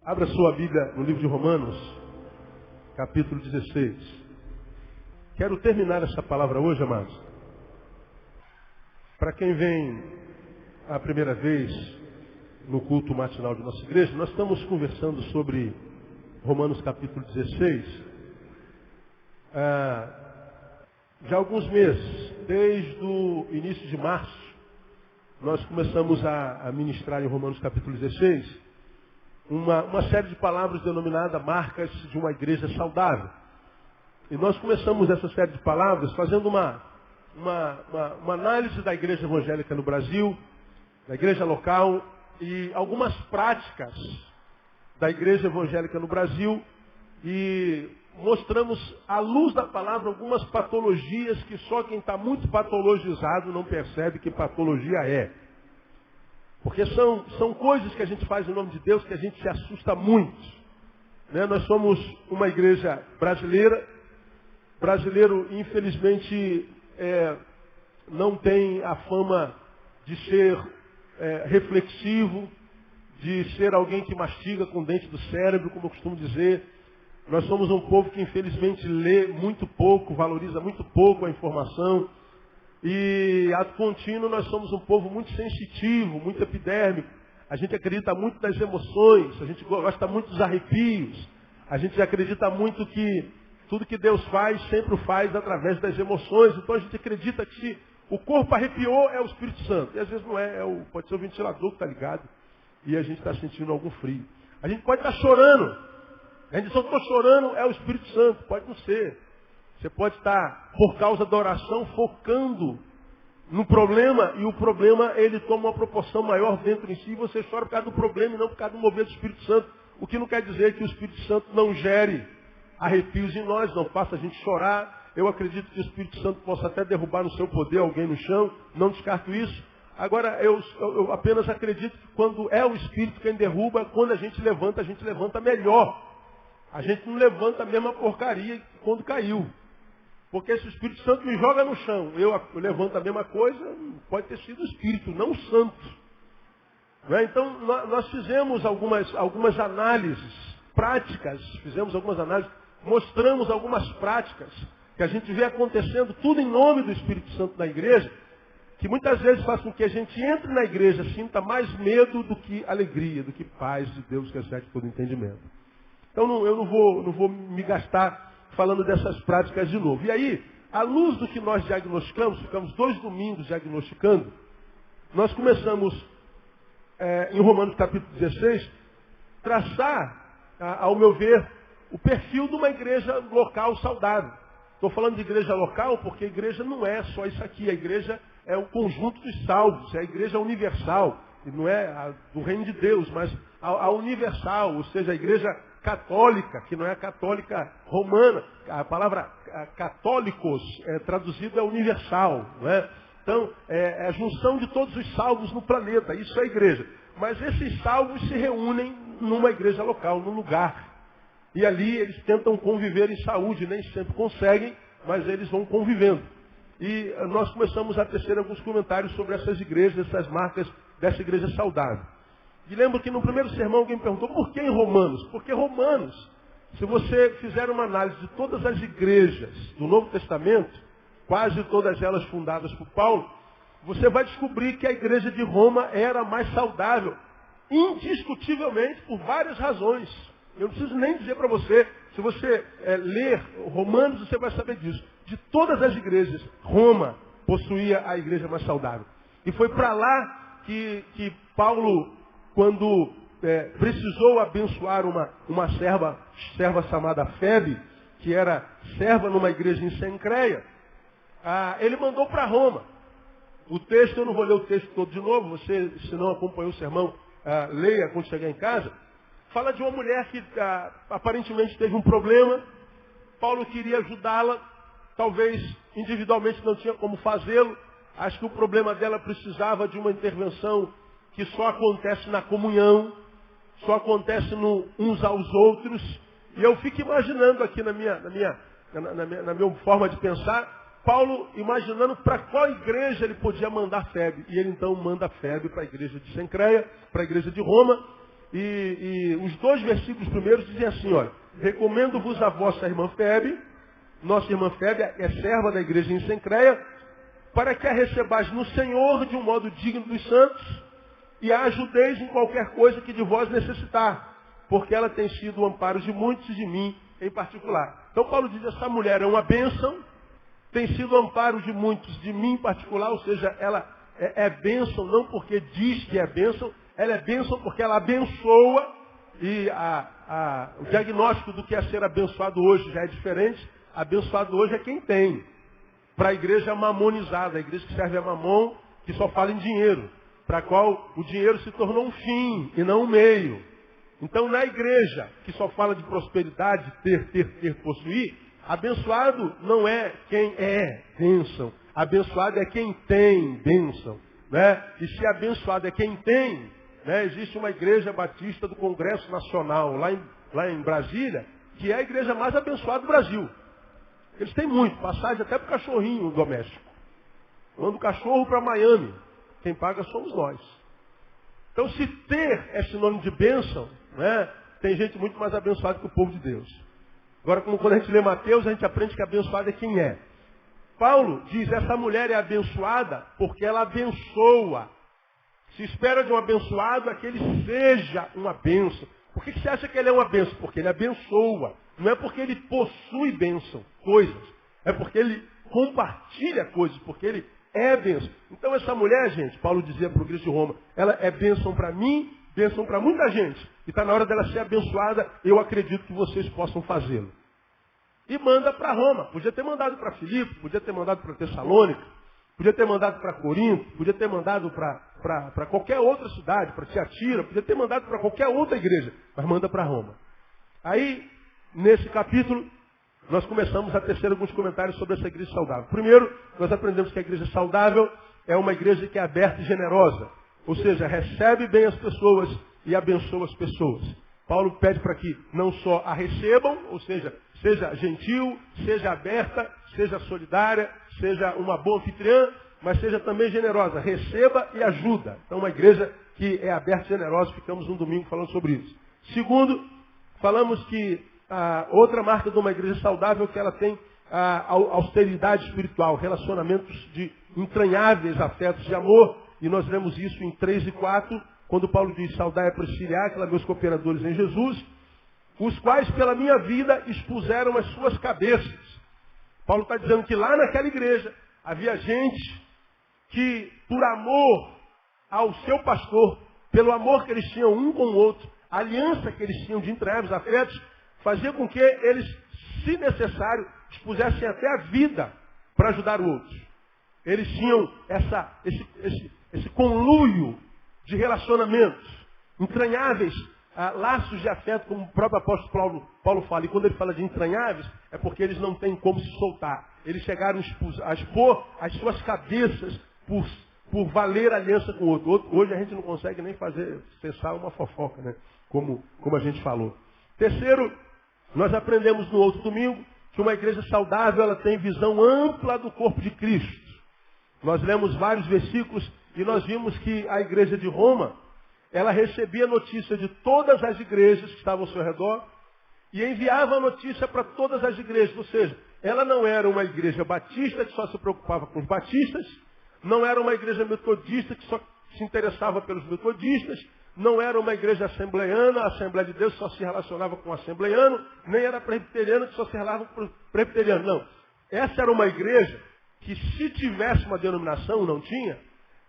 Abra sua Bíblia no livro de Romanos, capítulo 16. Quero terminar essa palavra hoje, amados. Para quem vem a primeira vez no culto matinal de nossa igreja, nós estamos conversando sobre Romanos capítulo 16. Já há alguns meses, desde o início de março, nós começamos a ministrar em Romanos capítulo 16 uma série de palavras denominada marcas de uma igreja saudável. E nós começamos essa série de palavras fazendo uma análise da igreja evangélica no Brasil, da igreja local e algumas práticas da igreja evangélica no Brasil, e mostramos à luz da palavra algumas patologias que só quem está muito patologizado não percebe que patologia é. Porque são coisas que a gente faz em nome de Deus que a gente se assusta muito. Né? Nós somos uma igreja brasileira. Brasileiro, infelizmente, não tem a fama de ser reflexivo, de ser alguém que mastiga com o dente do cérebro, como eu costumo dizer. Nós somos um povo que, infelizmente, lê muito pouco, valoriza muito pouco a informação. E, a contínuo, nós somos um povo muito sensitivo, muito epidérmico. A gente acredita muito nas emoções, a gente gosta muito dos arrepios. A gente acredita muito que tudo que Deus faz, sempre o faz através das emoções. Então a gente acredita que se o corpo arrepiou, é o Espírito Santo. E às vezes não é, pode ser o ventilador que está ligado e a gente está sentindo algum frio. A gente pode estar chorando. A gente só está chorando, é o Espírito Santo. Pode não ser. Você pode estar, por causa da oração, focando no problema, e o problema ele toma uma proporção maior dentro em si, e você chora por causa do problema e não por causa do mover do Espírito Santo. O que não quer dizer que o Espírito Santo não gere arrepios em nós, não faça a gente chorar. Eu acredito que o Espírito Santo possa até derrubar no seu poder alguém no chão, não descarto isso. Agora, eu apenas acredito que quando é o Espírito quem derruba, quando a gente levanta melhor. A gente não levanta a mesma porcaria que quando caiu. Porque se o Espírito Santo me joga no chão, eu levanto a mesma coisa, pode ter sido o Espírito, não o Santo. Não é? Então, nós fizemos algumas análises práticas, mostramos algumas práticas que a gente vê acontecendo, tudo em nome do Espírito Santo na igreja, que muitas vezes faz com que a gente entre na igreja, sinta mais medo do que alegria, do que paz de Deus que excede todo entendimento. Então, eu não vou me gastar falando dessas práticas de novo. E aí, à luz do que nós diagnosticamos, ficamos 2 domingos diagnosticando, nós começamos, em Romanos capítulo 16, traçar, ao meu ver, o perfil de uma igreja local saudável. Estou falando de igreja local porque a igreja não é só isso aqui. A igreja é o conjunto dos salvos, é a igreja universal. E não é a do reino de Deus, mas a universal, ou seja, a igreja católica, que não é a católica romana. A palavra católicos traduzida é universal. Não é? Então, é a junção de todos os salvos no planeta. Isso é a igreja. Mas esses salvos se reúnem numa igreja local, num lugar. E ali eles tentam conviver em saúde. Nem sempre conseguem, mas eles vão convivendo. E nós começamos a tecer alguns comentários sobre essas igrejas, essas marcas dessa igreja saudável. E lembro que no primeiro sermão alguém me perguntou, por que em Romanos? Porque Romanos, se você fizer uma análise de todas as igrejas do Novo Testamento, quase todas elas fundadas por Paulo, você vai descobrir que a igreja de Roma era a mais saudável, indiscutivelmente, por várias razões. Eu não preciso nem dizer para você, se você ler Romanos, você vai saber disso. De todas as igrejas, Roma possuía a igreja mais saudável. E foi para lá que Paulo, quando precisou abençoar uma serva chamada Febe, que era serva numa igreja em Sencreia, ele mandou para Roma. O texto, eu não vou ler o texto todo de novo, você, se não acompanhou o sermão, leia quando chegar em casa. Fala de uma mulher que aparentemente teve um problema. Paulo queria ajudá-la, talvez individualmente não tinha como fazê-lo. Acho que o problema dela precisava de uma intervenção que só acontece na comunhão, só acontece no uns aos outros. E eu fico imaginando aqui na minha forma de pensar, Paulo imaginando para qual igreja ele podia mandar Febe. E ele então manda Febe para a igreja de Sencreia, para a igreja de Roma. E os 2 versículos primeiros dizem assim, olha, recomendo-vos a vossa irmã Febe, nossa irmã Febe é serva da igreja em Cencreia, para que a recebais no Senhor de um modo digno dos santos e a ajudeis em qualquer coisa que de vós necessitar, porque ela tem sido o amparo de muitos e de mim em particular. Então Paulo diz, essa mulher é uma bênção, tem sido o amparo de muitos, de mim em particular, ou seja, ela é bênção não porque diz que é bênção, ela é bênção porque ela abençoa, e o diagnóstico do que é ser abençoado hoje já é diferente. Abençoado hoje é quem tem. Para a igreja mamonizada, a igreja que serve a mamon, que só fala em dinheiro, para a qual o dinheiro se tornou um fim e não um meio. Então, na igreja que só fala de prosperidade, ter, possuir, abençoado não é quem é bênção. Abençoado é quem tem bênção. Né? E se abençoado é quem tem, né? Existe uma igreja batista do Congresso Nacional, lá em Brasília, que é a igreja mais abençoada do Brasil. Eles têm muito, passagem até para o cachorrinho doméstico. Manda o cachorro para Miami. Quem paga somos nós. Então, se ter é sinônimo de bênção, né, tem gente muito mais abençoada que o povo de Deus. Agora, como quando a gente lê Mateus, a gente aprende que abençoado é quem é. Paulo diz, essa mulher é abençoada porque ela abençoa. Se espera de um abençoado é que ele seja uma bênção. Por que você acha que ele é uma bênção? Porque ele abençoa. Não é porque ele possui bênção, coisas. É porque ele compartilha coisas, porque ele é bênção. Então essa mulher, gente, Paulo dizia para o igreja de Roma, ela é bênção para mim, bênção para muita gente. E está na hora dela ser abençoada, eu acredito que vocês possam fazê-lo. E manda para Roma. Podia ter mandado para Filipe, podia ter mandado para Tessalônica, podia ter mandado para Corinto, podia ter mandado para qualquer outra cidade, para Tiatira, podia ter mandado para qualquer outra igreja, mas manda para Roma. Aí, nesse capítulo, nós começamos a tecer alguns comentários sobre essa igreja saudável. Primeiro, nós aprendemos que a igreja saudável é uma igreja que é aberta e generosa. Ou seja, recebe bem as pessoas e abençoa as pessoas. Paulo pede para que não só a recebam, ou seja gentil, seja aberta, seja solidária, seja uma boa anfitriã, mas seja também generosa. Receba e ajuda. Então, uma igreja que é aberta e generosa, ficamos um domingo falando sobre isso. Segundo, falamos que outra marca de uma igreja saudável é que ela tem austeridade espiritual, relacionamentos de entranháveis afetos de amor, e nós vemos isso em 3 e 4, quando Paulo diz, saudai a Priscila e Áquila, meus cooperadores em Jesus, os quais pela minha vida expuseram as suas cabeças. Paulo está dizendo que lá naquela igreja havia gente que, por amor ao seu pastor, pelo amor que eles tinham um com o outro, a aliança que eles tinham de entranháveis afetos, fazia com que eles, se necessário, expusessem até a vida para ajudar o outro. Eles tinham esse conluio de relacionamentos entranháveis, laços de afeto, como o próprio apóstolo Paulo fala. E quando ele fala de entranháveis, é porque eles não têm como se soltar. Eles chegaram a expor as suas cabeças por valer a aliança com o outro. Hoje a gente não consegue nem cessar uma fofoca, né? Como a gente falou. Terceiro, nós aprendemos no outro domingo que uma igreja saudável ela tem visão ampla do corpo de Cristo. Nós lemos vários versículos e nós vimos que a igreja de Roma, ela recebia notícia de todas as igrejas que estavam ao seu redor e enviava a notícia para todas as igrejas. Ou seja, ela não era uma igreja batista que só se preocupava com os batistas, não era uma igreja metodista que só se interessava pelos metodistas, não era uma igreja assembleiana, a Assembleia de Deus só se relacionava com o assembleiano, nem era presbiteriana que só se relacionava com o presbiteriano. Não. Essa era uma igreja que, se tivesse uma denominação, não tinha,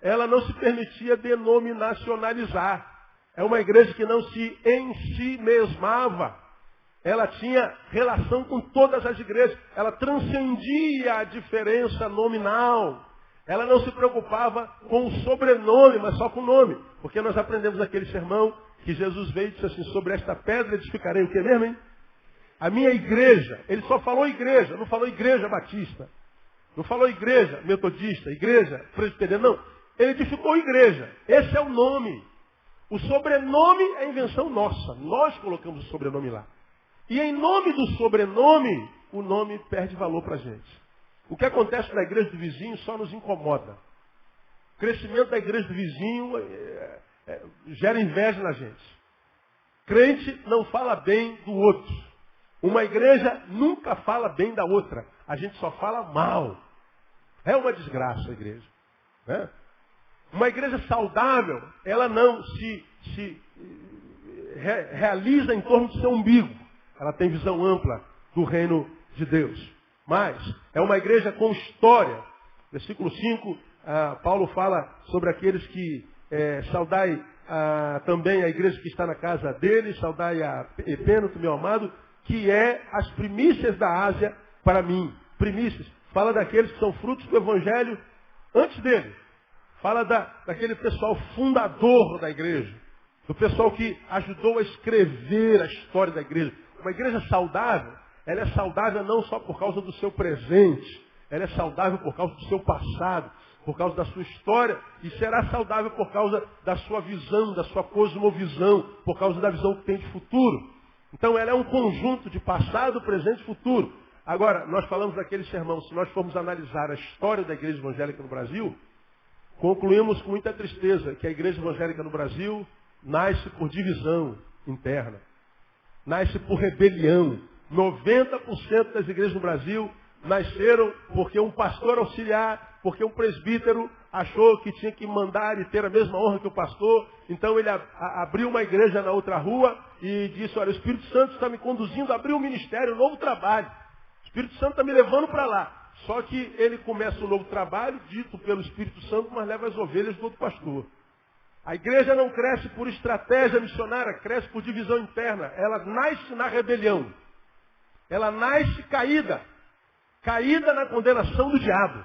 ela não se permitia denominacionalizar. É uma igreja que não se em si mesmava. Ela tinha relação com todas as igrejas. Ela transcendia a diferença nominal. Ela não se preocupava com o sobrenome, mas só com o nome. Porque nós aprendemos naquele sermão que Jesus veio e disse assim, sobre esta pedra edificarei o que mesmo, hein? A minha igreja. Ele só falou igreja, não falou igreja batista. Não falou igreja metodista, igreja presbiteriana, não. Ele edificou igreja. Esse é o nome. O sobrenome é invenção nossa. Nós colocamos o sobrenome lá. E em nome do sobrenome, o nome perde valor para a gente. O que acontece na igreja do vizinho só nos incomoda. O crescimento da igreja do vizinho gera inveja na gente. Crente não fala bem do outro. Uma igreja nunca fala bem da outra. A gente só fala mal. É uma desgraça a igreja. Né? Uma igreja saudável, ela não se realiza em torno do seu umbigo. Ela tem visão ampla do reino de Deus. Mas é uma igreja com história. Versículo 5, Paulo fala sobre aqueles que saudai também a igreja que está na casa dele, saudai a Epêneto, meu amado, que é as primícias da Ásia para mim. Primícias. Fala daqueles que são frutos do evangelho antes dele. Fala daquele pessoal fundador da igreja. Do pessoal que ajudou a escrever a história da igreja. Uma igreja saudável, ela é saudável não só por causa do seu presente. Ela é saudável por causa do seu passado, por causa da sua história. E será saudável por causa da sua visão, da sua cosmovisão, por causa da visão que tem de futuro. Então ela é um conjunto de passado, presente e futuro. Agora, nós falamos daquele sermão, se nós formos analisar a história da igreja evangélica no Brasil, concluímos com muita tristeza que a igreja evangélica no Brasil nasce por divisão interna. Nasce por rebelião. 90% das igrejas no Brasil nasceram porque um pastor auxiliar, porque um presbítero achou que tinha que mandar e ter a mesma honra que o pastor. Então ele abriu uma igreja na outra rua e disse, olha, o Espírito Santo está me conduzindo a abrir um ministério, um novo trabalho. O Espírito Santo está me levando para lá. Só que ele começa um novo trabalho, dito pelo Espírito Santo, mas leva as ovelhas do outro pastor. A igreja não cresce por estratégia missionária, cresce por divisão interna. Ela nasce na rebelião. Ela nasce caída. Caída na condenação do diabo.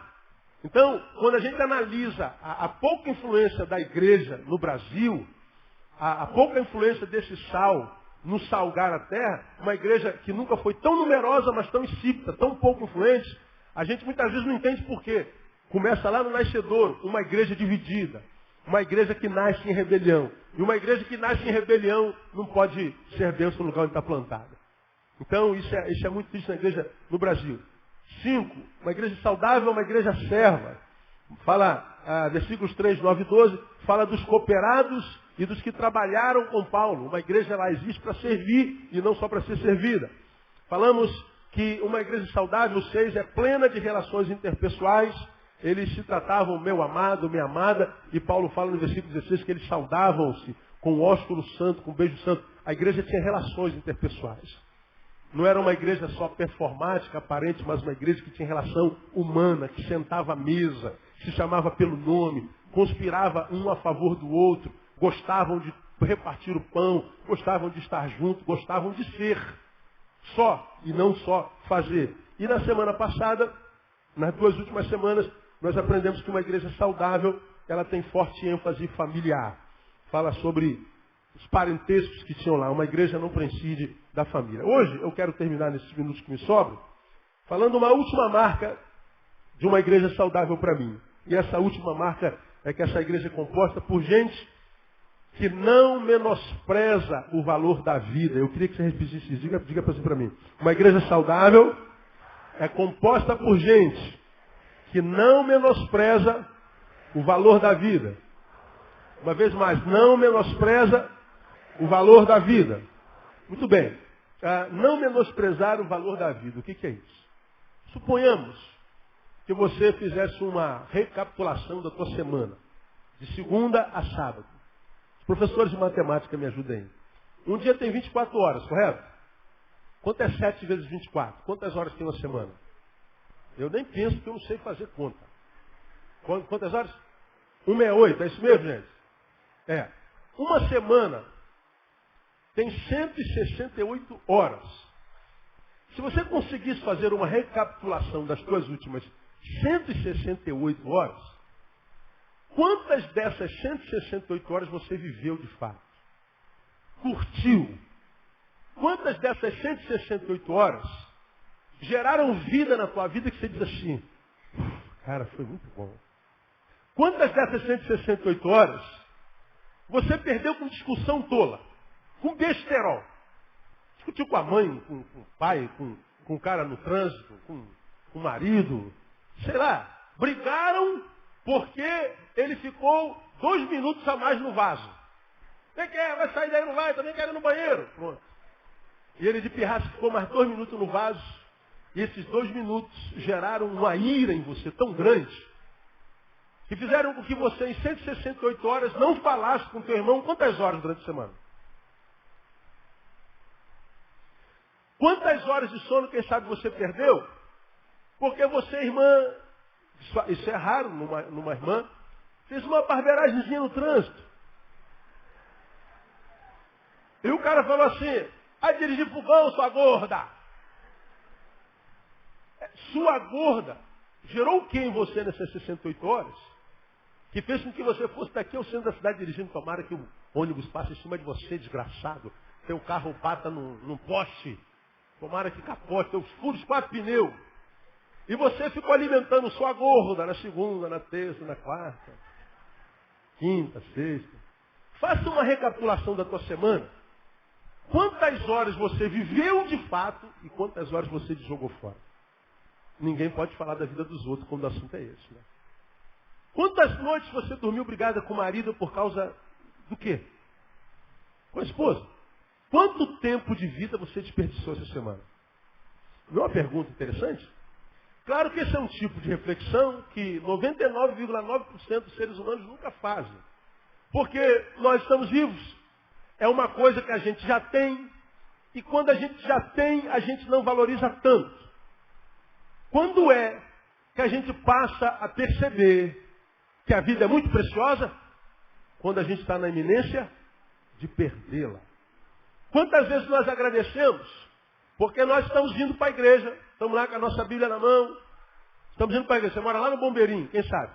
Então, quando a gente analisa a pouca influência da igreja no Brasil, a pouca influência desse sal no salgar a terra, uma igreja que nunca foi tão numerosa, mas tão insípida, tão pouco influente, a gente muitas vezes não entende por quê. Começa lá no nascedouro, uma igreja dividida. Uma igreja que nasce em rebelião. E uma igreja que nasce em rebelião não pode ser bênção no lugar onde está plantada. Então, isso é muito triste na igreja no Brasil. 5. Uma igreja saudável, uma igreja serva. Fala, versículos 3, 9 e 12, fala dos cooperados e dos que trabalharam com Paulo. Uma igreja, ela existe para servir e não só para ser servida. Falamos que uma igreja saudável, 6, é plena de relações interpessoais. Eles se tratavam, meu amado, minha amada, e Paulo fala no versículo 16 que eles saudavam-se com o ósculo santo, com o beijo santo. A igreja tinha relações interpessoais. Não era uma igreja só performática, aparente, mas uma igreja que tinha relação humana, que sentava à mesa, se chamava pelo nome, conspirava um a favor do outro, gostavam de repartir o pão, gostavam de estar juntos, gostavam de ser só e não só fazer. E na semana passada, nas 2 últimas semanas, nós aprendemos que uma igreja saudável, ela tem forte ênfase familiar. Fala sobre os parentescos que tinham lá. Uma igreja não prescinde da família. Hoje, eu quero terminar nesses minutos que me sobram, falando uma última marca de uma igreja saudável para mim. E essa última marca é que essa igreja é composta por gente que não menospreza o valor da vida. Eu queria que você repetisse isso. Diga para mim. Uma igreja saudável é composta por gente que não menospreza o valor da vida. Uma vez mais, não menospreza o valor da vida. Muito bem. Não menosprezar o valor da vida. O que é isso? Suponhamos que você fizesse uma recapitulação da tua semana, de segunda a sábado. Os professores de matemática me ajudem. Um dia tem 24 horas, correto? Quanto é 7 vezes 24? Quantas horas tem uma semana? Eu nem penso que eu não sei fazer conta. Quantas horas? 168, é isso mesmo, gente? Uma semana tem 168 horas. Se você conseguisse fazer uma recapitulação das suas últimas 168 horas, quantas dessas 168 horas você viveu de fato? Curtiu? Quantas dessas 168 horas geraram vida na tua vida que você diz assim, cara, foi muito bom. Quantas dessas 168 horas você perdeu com discussão tola, com besterol? Discutiu com a mãe, com o pai, com o cara no trânsito, com o marido, sei lá. Brigaram porque ele ficou 2 minutos a mais no vaso. Você quer? Vai sair daí, não vai? Também quero ir no banheiro. Pronto. E ele de pirraça ficou mais 2 minutos no vaso. E esses 2 minutos geraram uma ira em você tão grande que fizeram com que você em 168 horas não falasse com teu irmão quantas horas durante a semana? Quantas horas de sono, quem sabe, você perdeu? Porque você, irmã, isso é raro numa irmã, fez uma barberagemzinha no trânsito. E o cara falou assim, vai dirigir fogão, sua gorda. Sua gorda gerou o que em você nessas 68 horas? Que fez com que você fosse daqui ao centro da cidade dirigindo, tomara que o ônibus passe em cima de você, desgraçado. Teu carro bata num poste. Tomara que capote, teus furos 4 pneus. E você ficou alimentando sua gorda na segunda, na terça, na quarta, quinta, sexta. Faça uma recapitulação da tua semana. Quantas horas você viveu de fato e quantas horas você jogou fora? Ninguém pode falar da vida dos outros quando o assunto é esse, né? Quantas noites você dormiu brigada com o marido por causa do quê? Com a esposa. Quanto tempo de vida você desperdiçou essa semana? Não é uma pergunta interessante? Claro que esse é um tipo de reflexão que 99,9% dos seres humanos nunca fazem. Porque nós estamos vivos. É uma coisa que a gente já tem. E quando a gente já tem, a gente não valoriza tanto. Quando é que a gente passa a perceber que a vida é muito preciosa? Quando a gente está na iminência de perdê-la. Quantas vezes nós agradecemos? Porque nós estamos indo para a igreja, estamos lá com a nossa Bíblia na mão, estamos indo para a igreja. Você mora lá no Bombeirinho, quem sabe?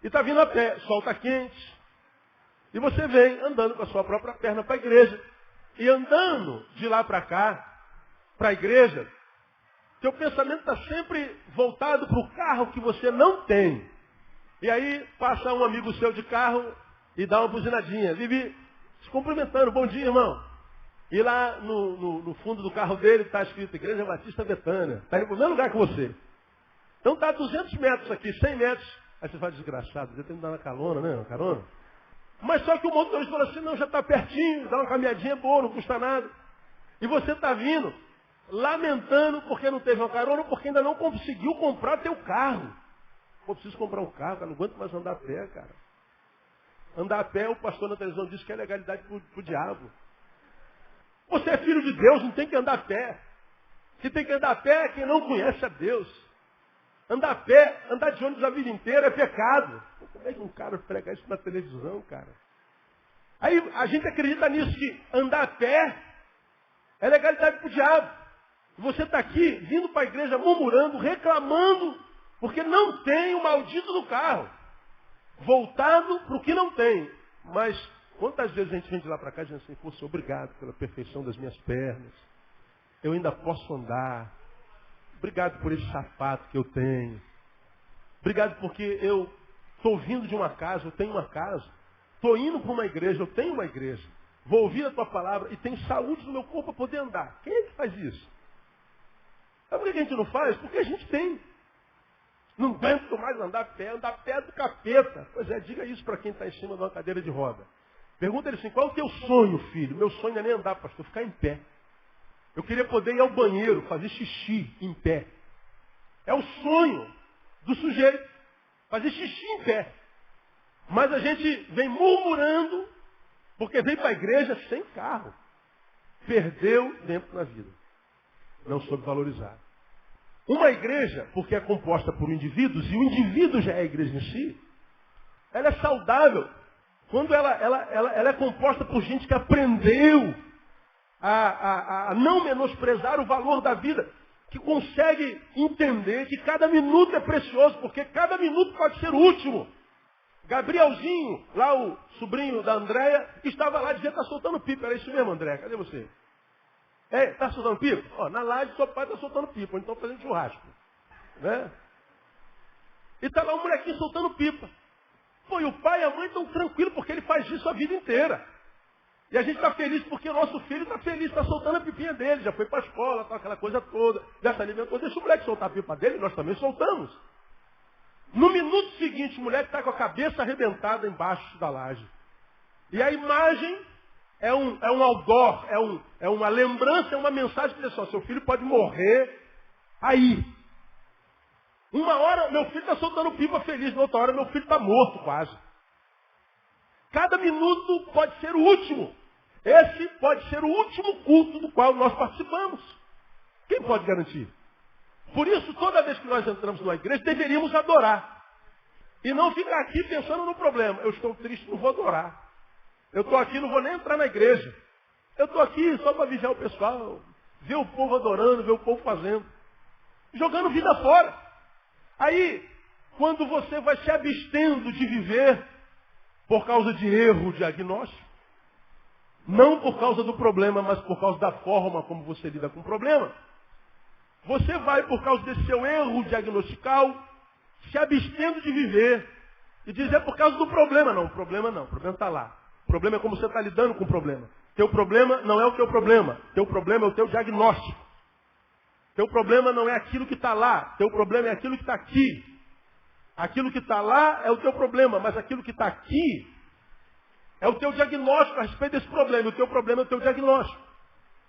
E está vindo a pé, sol está quente. E você vem andando com a sua própria perna para a igreja. E andando de lá para cá, para a igreja, teu pensamento está sempre voltado para o carro que você não tem. E aí passa um amigo seu de carro e dá uma buzinadinha. Vive se cumprimentando. Bom dia, irmão. E lá no fundo do carro dele está escrito Igreja Batista Betânia. Está indo para o mesmo lugar que você. Então está a 200 metros aqui, 100 metros. Aí você fala, desgraçado, você tem que dar uma carona, né? Uma carona. Mas só que o motorista falou assim, não, já está pertinho, dá uma caminhadinha boa, não custa nada. E você está vindo, lamentando porque não teve uma carona, porque ainda não conseguiu comprar teu carro. Pô, preciso comprar um carro, cara, não aguento mais andar a pé, cara. Andar a pé, o pastor na televisão disse que é legalidade pro diabo. Você é filho de Deus, não tem que andar a pé. Se tem que andar a pé é quem não conhece a Deus. Andar a pé, andar de ônibus a vida inteira é pecado. Pô, como é que um cara prega isso na televisão, cara? Aí a gente acredita nisso, que andar a pé é legalidade pro diabo. Você está aqui, vindo para a igreja, murmurando, reclamando, porque não tem o maldito do carro. Voltado para o que não tem. Mas quantas vezes a gente vem de lá para cá dizendo assim, poxa, obrigado pela perfeição das minhas pernas. Eu ainda posso andar. Obrigado por esse sapato que eu tenho. Obrigado porque eu estou vindo de uma casa, eu tenho uma casa. Estou indo para uma igreja, eu tenho uma igreja. Vou ouvir a tua palavra e tenho saúde no meu corpo para poder andar. Quem é que faz isso? Sabe por que a gente não faz? Porque a gente tem. Não aguento mais andar a pé do capeta. Pois é, diga isso para quem está em cima de uma cadeira de roda. Pergunta ele assim, qual é o teu sonho, filho? Meu sonho não é nem andar, pastor, ficar em pé. Eu queria poder ir ao banheiro, fazer xixi em pé. É o sonho do sujeito, fazer xixi em pé. Mas a gente vem murmurando, porque vem para a igreja sem carro. Perdeu tempo na vida. Não soube valorizar. Uma igreja, porque é composta por indivíduos, e o indivíduo já é a igreja em si, ela é saudável quando ela é composta por gente que aprendeu a não menosprezar o valor da vida, que consegue entender que cada minuto é precioso, porque cada minuto pode ser o último. Gabrielzinho, lá o sobrinho da Andréia, estava lá dizendo que está soltando pipa. Era isso mesmo, Andréia? Cadê você? Está soltando pipa? Ó, na laje seu pai está soltando pipa, ou então fazendo churrasco. Né? E está lá um molequinho soltando pipa. Pô, e o pai e a mãe estão tranquilos, porque ele faz isso a vida inteira. E a gente está feliz porque o nosso filho está feliz, está soltando a pipinha dele, já foi para a escola, tá, aquela coisa toda, já se alimentou, deixa o moleque soltar a pipa dele, nós também soltamos. No minuto seguinte, o moleque está com a cabeça arrebentada embaixo da laje. E a imagem é um outdoor, é uma lembrança, é uma mensagem que diz assim, seu filho pode morrer aí. Uma hora meu filho está soltando pipa feliz, na outra hora meu filho está morto quase. Cada minuto pode ser o último. Esse pode ser o último culto do qual nós participamos. Quem pode garantir? Por isso, toda vez que nós entramos numa igreja, deveríamos adorar. E não ficar aqui pensando no problema. Eu estou triste, não vou adorar. Eu estou aqui, não vou nem entrar na igreja. Eu estou aqui só para vigiar o pessoal, ver o povo adorando, ver o povo fazendo. Jogando vida fora. Aí, quando você vai se abstendo de viver por causa de erro diagnóstico, não por causa do problema, mas por causa da forma como você lida com o problema, você vai, por causa desse seu erro diagnostical, se abstendo de viver e dizer por causa do problema. Não, o problema está lá. O problema é como você está lidando com o problema. Teu problema não é o teu problema. Teu problema é o teu diagnóstico. Teu problema não é aquilo que está lá. Teu problema é aquilo que está aqui. Aquilo que está lá é o teu problema, mas aquilo que está aqui é o teu diagnóstico a respeito desse problema. O teu problema é o teu diagnóstico.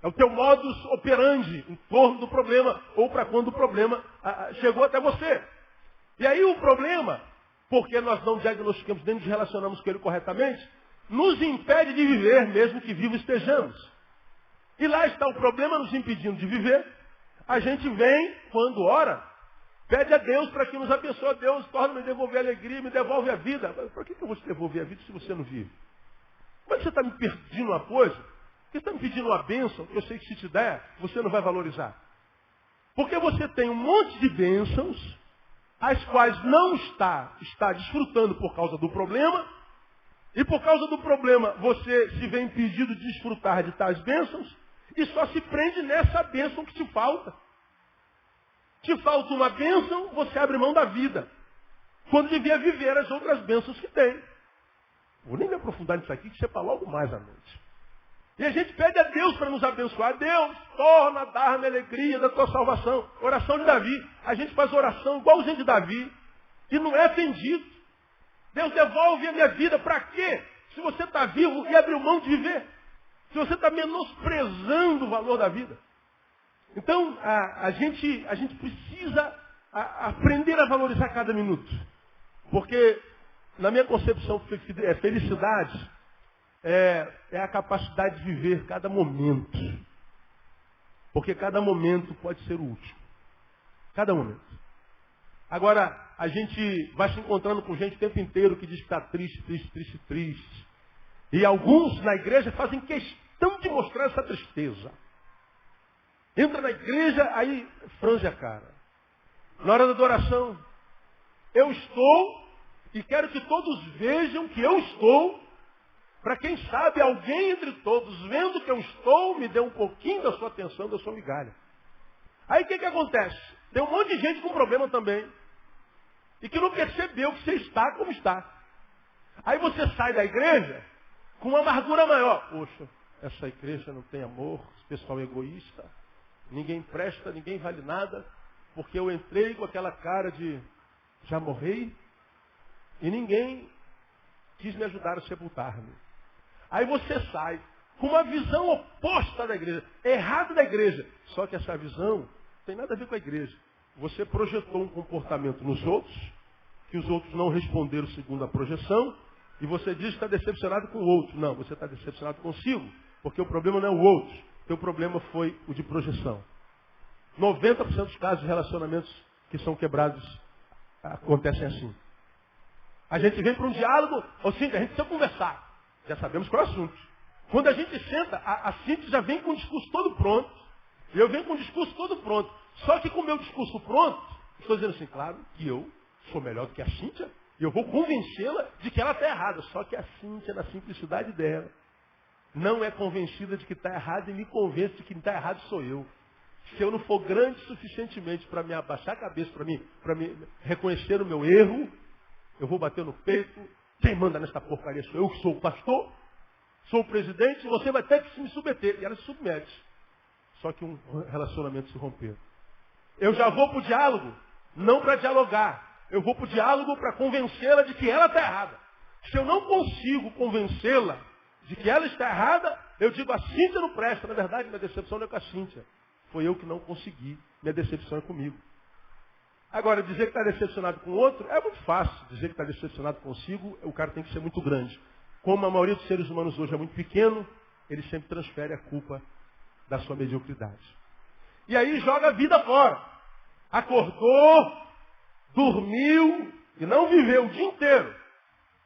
É o teu modus operandi em torno do problema ou para quando o problema chegou até você. E aí o problema, porque nós não diagnosticamos nem nos relacionamos com ele corretamente, nos impede de viver, mesmo que vivos estejamos. E lá está o problema nos impedindo de viver. A gente vem, quando ora, pede a Deus para que nos abençoe. Deus, torna-me devolver a alegria, me devolve a vida. Mas por que eu vou te devolver a vida se você não vive? Mas você está me pedindo uma coisa? Por que você está me pedindo uma bênção que eu sei que se te der, você não vai valorizar? Porque você tem um monte de bênçãos, as quais não está desfrutando por causa do problema, e por causa do problema você se vê impedido de desfrutar de tais bênçãos, e só se prende nessa bênção que te falta. Te falta uma bênção, você abre mão da vida, quando devia viver as outras bênçãos que tem. Vou nem me aprofundar nisso aqui, que você fala logo mais à noite. E a gente pede a Deus para nos abençoar. Deus, torna a dar-me a alegria da tua salvação. Oração de Davi. A gente faz oração igualzinho de Davi, e não é atendido. Deus, devolve a minha vida. Para quê? Se você está vivo e abriu mão de viver. Se você está menosprezando o valor da vida. Então, a gente precisa aprender a valorizar cada minuto. Porque, na minha concepção, felicidade é a capacidade de viver cada momento. Porque cada momento pode ser o último. Cada momento. Agora, a gente vai se encontrando com gente o tempo inteiro que diz que está triste, triste, triste, triste. E alguns na igreja fazem questão de mostrar essa tristeza. Entra na igreja, aí franze a cara. Na hora da adoração, eu estou e quero que todos vejam que eu estou, para quem sabe alguém entre todos, vendo que eu estou, me dê um pouquinho da sua atenção, da sua migalha. Aí o que acontece? Tem um monte de gente com problema também, e que não percebeu que você está como está. Aí você sai da igreja com uma amargura maior. Poxa, essa igreja não tem amor, esse pessoal é egoísta, ninguém presta, ninguém vale nada, porque eu entrei com aquela cara de já morri, e ninguém quis me ajudar a sepultar-me. Aí você sai com uma visão oposta da igreja, errada da igreja. Só que essa visão não tem nada a ver com a igreja. Você projetou um comportamento nos outros, que os outros não responderam segundo a projeção, e você diz que está decepcionado com o outro. Não, você está decepcionado consigo, porque o problema não é o outro. O teu problema foi o de projeção. 90% dos casos de relacionamentos que são quebrados acontecem assim. A gente vem para um diálogo, ou sim, a gente precisa conversar. Já sabemos qual é o assunto. Quando a gente senta, a Cíntia já vem com o discurso todo pronto. E eu venho com o discurso todo pronto. Só que com o meu discurso pronto, estou dizendo assim, claro, que eu sou melhor do que a Cíntia, e eu vou convencê-la de que ela está errada. Só que a Cíntia, na simplicidade dela, não é convencida de que está errada e me convence de que está errado sou eu. Se eu não for grande suficientemente para me abaixar a cabeça, para me reconhecer o meu erro, eu vou bater no peito. Quem manda nessa porcaria sou eu, que sou o pastor, sou o presidente, e você vai ter que me submeter. E ela se submete. Só que um relacionamento se rompeu. Eu já vou para o diálogo, não para dialogar. Eu vou para o diálogo para convencê-la de que ela está errada. Se eu não consigo convencê-la de que ela está errada, eu digo, a Cíntia não presta. Na verdade, minha decepção não é com a Cíntia. Foi eu que não consegui. Minha decepção é comigo. Agora, dizer que está decepcionado com o outro é muito fácil. Dizer que está decepcionado consigo, o cara tem que ser muito grande. Como a maioria dos seres humanos hoje é muito pequeno, ele sempre transfere a culpa da sua mediocridade. E aí joga a vida fora. Acordou, dormiu e não viveu o dia inteiro.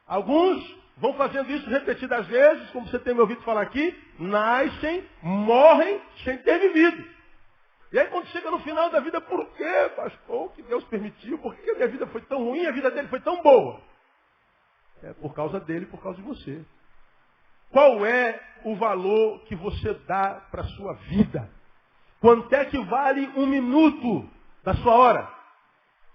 Alguns vão fazendo isso repetidas vezes, como você tem me ouvido falar aqui, nascem, morrem sem ter vivido. E aí quando chega no final da vida, por quê, pastor, que Deus permitiu? Por que a minha vida foi tão ruim, a vida dele foi tão boa? É por causa dele, por causa de você. Qual é o valor que você dá para a sua vida? Quanto é que vale 1 minuto da sua hora?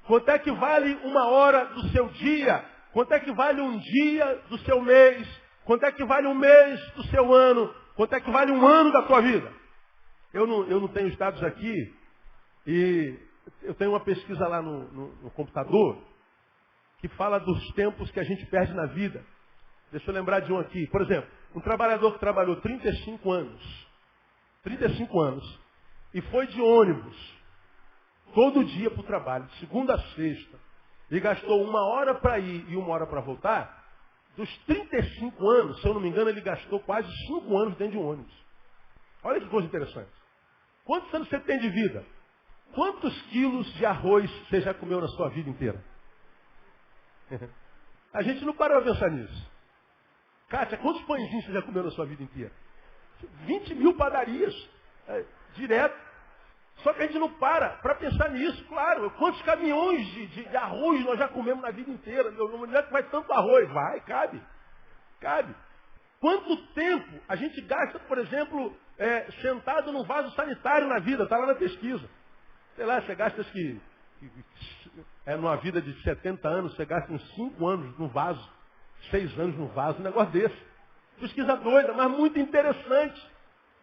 Quanto é que vale 1 hora do seu dia? Quanto é que vale 1 dia do seu mês? Quanto é que vale 1 mês do seu ano? Quanto é que vale 1 ano da tua vida? Eu não tenho os dados aqui e eu tenho uma pesquisa lá no computador que fala dos tempos que a gente perde na vida. Deixa eu lembrar de um aqui. Por exemplo, um trabalhador que trabalhou 35 anos e foi de ônibus todo dia para o trabalho, de segunda a sexta, e gastou 1 hora para ir e 1 hora para voltar, dos 35 anos, se eu não me engano, ele gastou quase 5 anos dentro de um ônibus. Olha que coisa interessante. Quantos anos você tem de vida? Quantos quilos de arroz você já comeu na sua vida inteira? A gente não parou a pensar nisso. Kátia, quantos pãezinhos você já comeu na sua vida inteira? 20 mil padarias, direto. Só que a gente não para pensar nisso, claro. Quantos caminhões de arroz nós já comemos na vida inteira? Onde é que vai tanto arroz? Vai, cabe. Quanto tempo a gente gasta, por exemplo, sentado num vaso sanitário na vida? Está lá na pesquisa. Sei lá, você gasta numa vida de 70 anos, você gasta uns 5 anos no vaso, 6 anos no vaso, um negócio desse. Pesquisa doida, mas muito interessante.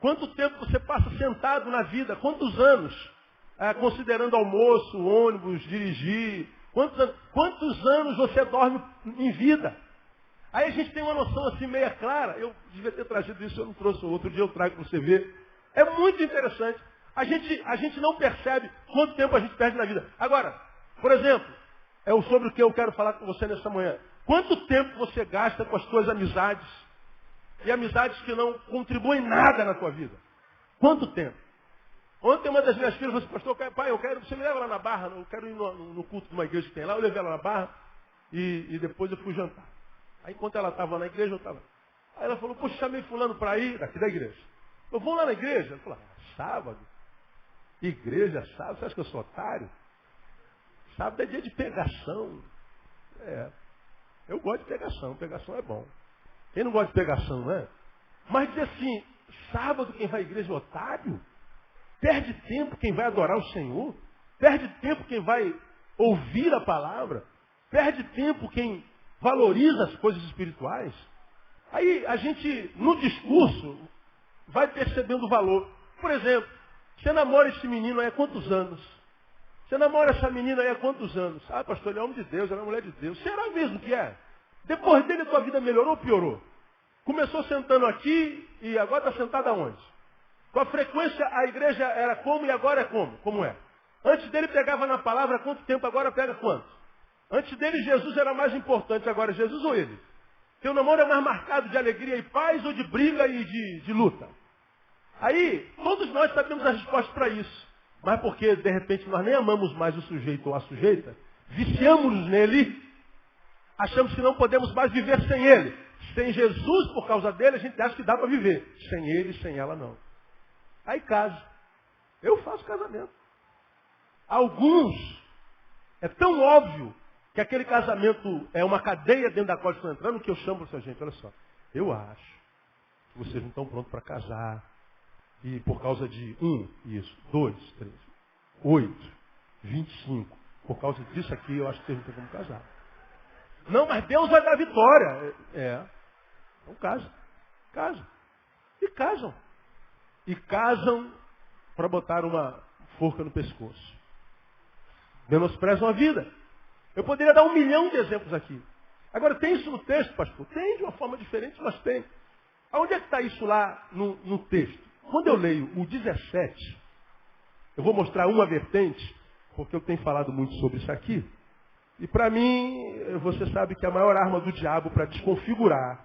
Quanto tempo você passa sentado na vida? Quantos anos? Considerando almoço, ônibus, dirigir. Quantos anos você dorme em vida? Aí a gente tem uma noção assim meia clara. Eu devia ter trazido isso, eu não trouxe. Outro dia eu trago para você ver. É muito interessante. A gente não percebe quanto tempo a gente perde na vida. Agora, por exemplo, sobre o que eu quero falar com você nessa manhã. Quanto tempo você gasta com as suas amizades? E amizades que não contribuem nada na tua vida. Quanto tempo? Ontem uma das minhas filhas falou assim, pastor, pai, você me leva lá na Barra, eu quero ir no culto de uma igreja que tem lá. Eu levei ela na Barra e depois eu fui jantar. Aí enquanto ela estava na igreja, eu estava. Aí ela falou, poxa, chamei fulano para ir, daqui da igreja. Eu vou lá na igreja. Ela falou, sábado? Igreja, sábado? Você acha que eu sou otário? Sábado é dia de pegação. Eu gosto de pegação é bom. Quem não gosta de pegação, né? Mas dizer assim, sábado quem vai à igreja é otário? Perde tempo quem vai adorar o Senhor? Perde tempo quem vai ouvir a palavra? Perde tempo quem valoriza as coisas espirituais? Aí a gente, no discurso, vai percebendo o valor. Por exemplo, você namora esse menino aí há quantos anos? Você namora essa menina aí há quantos anos? Ah, pastor, ele é homem de Deus, ela é mulher de Deus. Será mesmo que é? Depois dele a tua vida melhorou ou piorou? Começou sentando aqui e agora está sentado aonde? Com a frequência a igreja era como e agora é como? Como é? Antes dele pegava na palavra quanto tempo, agora pega quanto? Antes dele Jesus era mais importante, agora Jesus ou ele? Teu namoro é mais marcado de alegria e paz ou de briga e de luta? Aí, todos nós sabemos a resposta para isso. Mas porque de repente nós nem amamos mais o sujeito ou a sujeita, viciamos nele, achamos que não podemos mais viver sem ele. Sem Jesus, por causa dele, a gente acha que dá para viver. Sem ele, sem ela, não. Aí casa. Eu faço casamento. Alguns, é tão óbvio que aquele casamento é uma cadeia dentro da qual estão entrando, que eu chamo para essa gente, olha só. Eu acho que vocês não estão prontos para casar. E por causa de 2, 3, 8, 25. Por causa disso aqui, eu acho que vocês não têm como casar. Não, mas Deus vai dar vitória. Então casam. E casam. E casam para botar uma forca no pescoço. Menosprezam a vida. Eu poderia dar 1 milhão de exemplos aqui. Agora, tem isso no texto, pastor? Tem, de uma forma diferente, mas tem. Aonde é que está isso lá no texto? Quando eu leio o 17, eu vou mostrar uma vertente, porque eu tenho falado muito sobre isso aqui. E para mim, você sabe que a maior arma do diabo para desconfigurar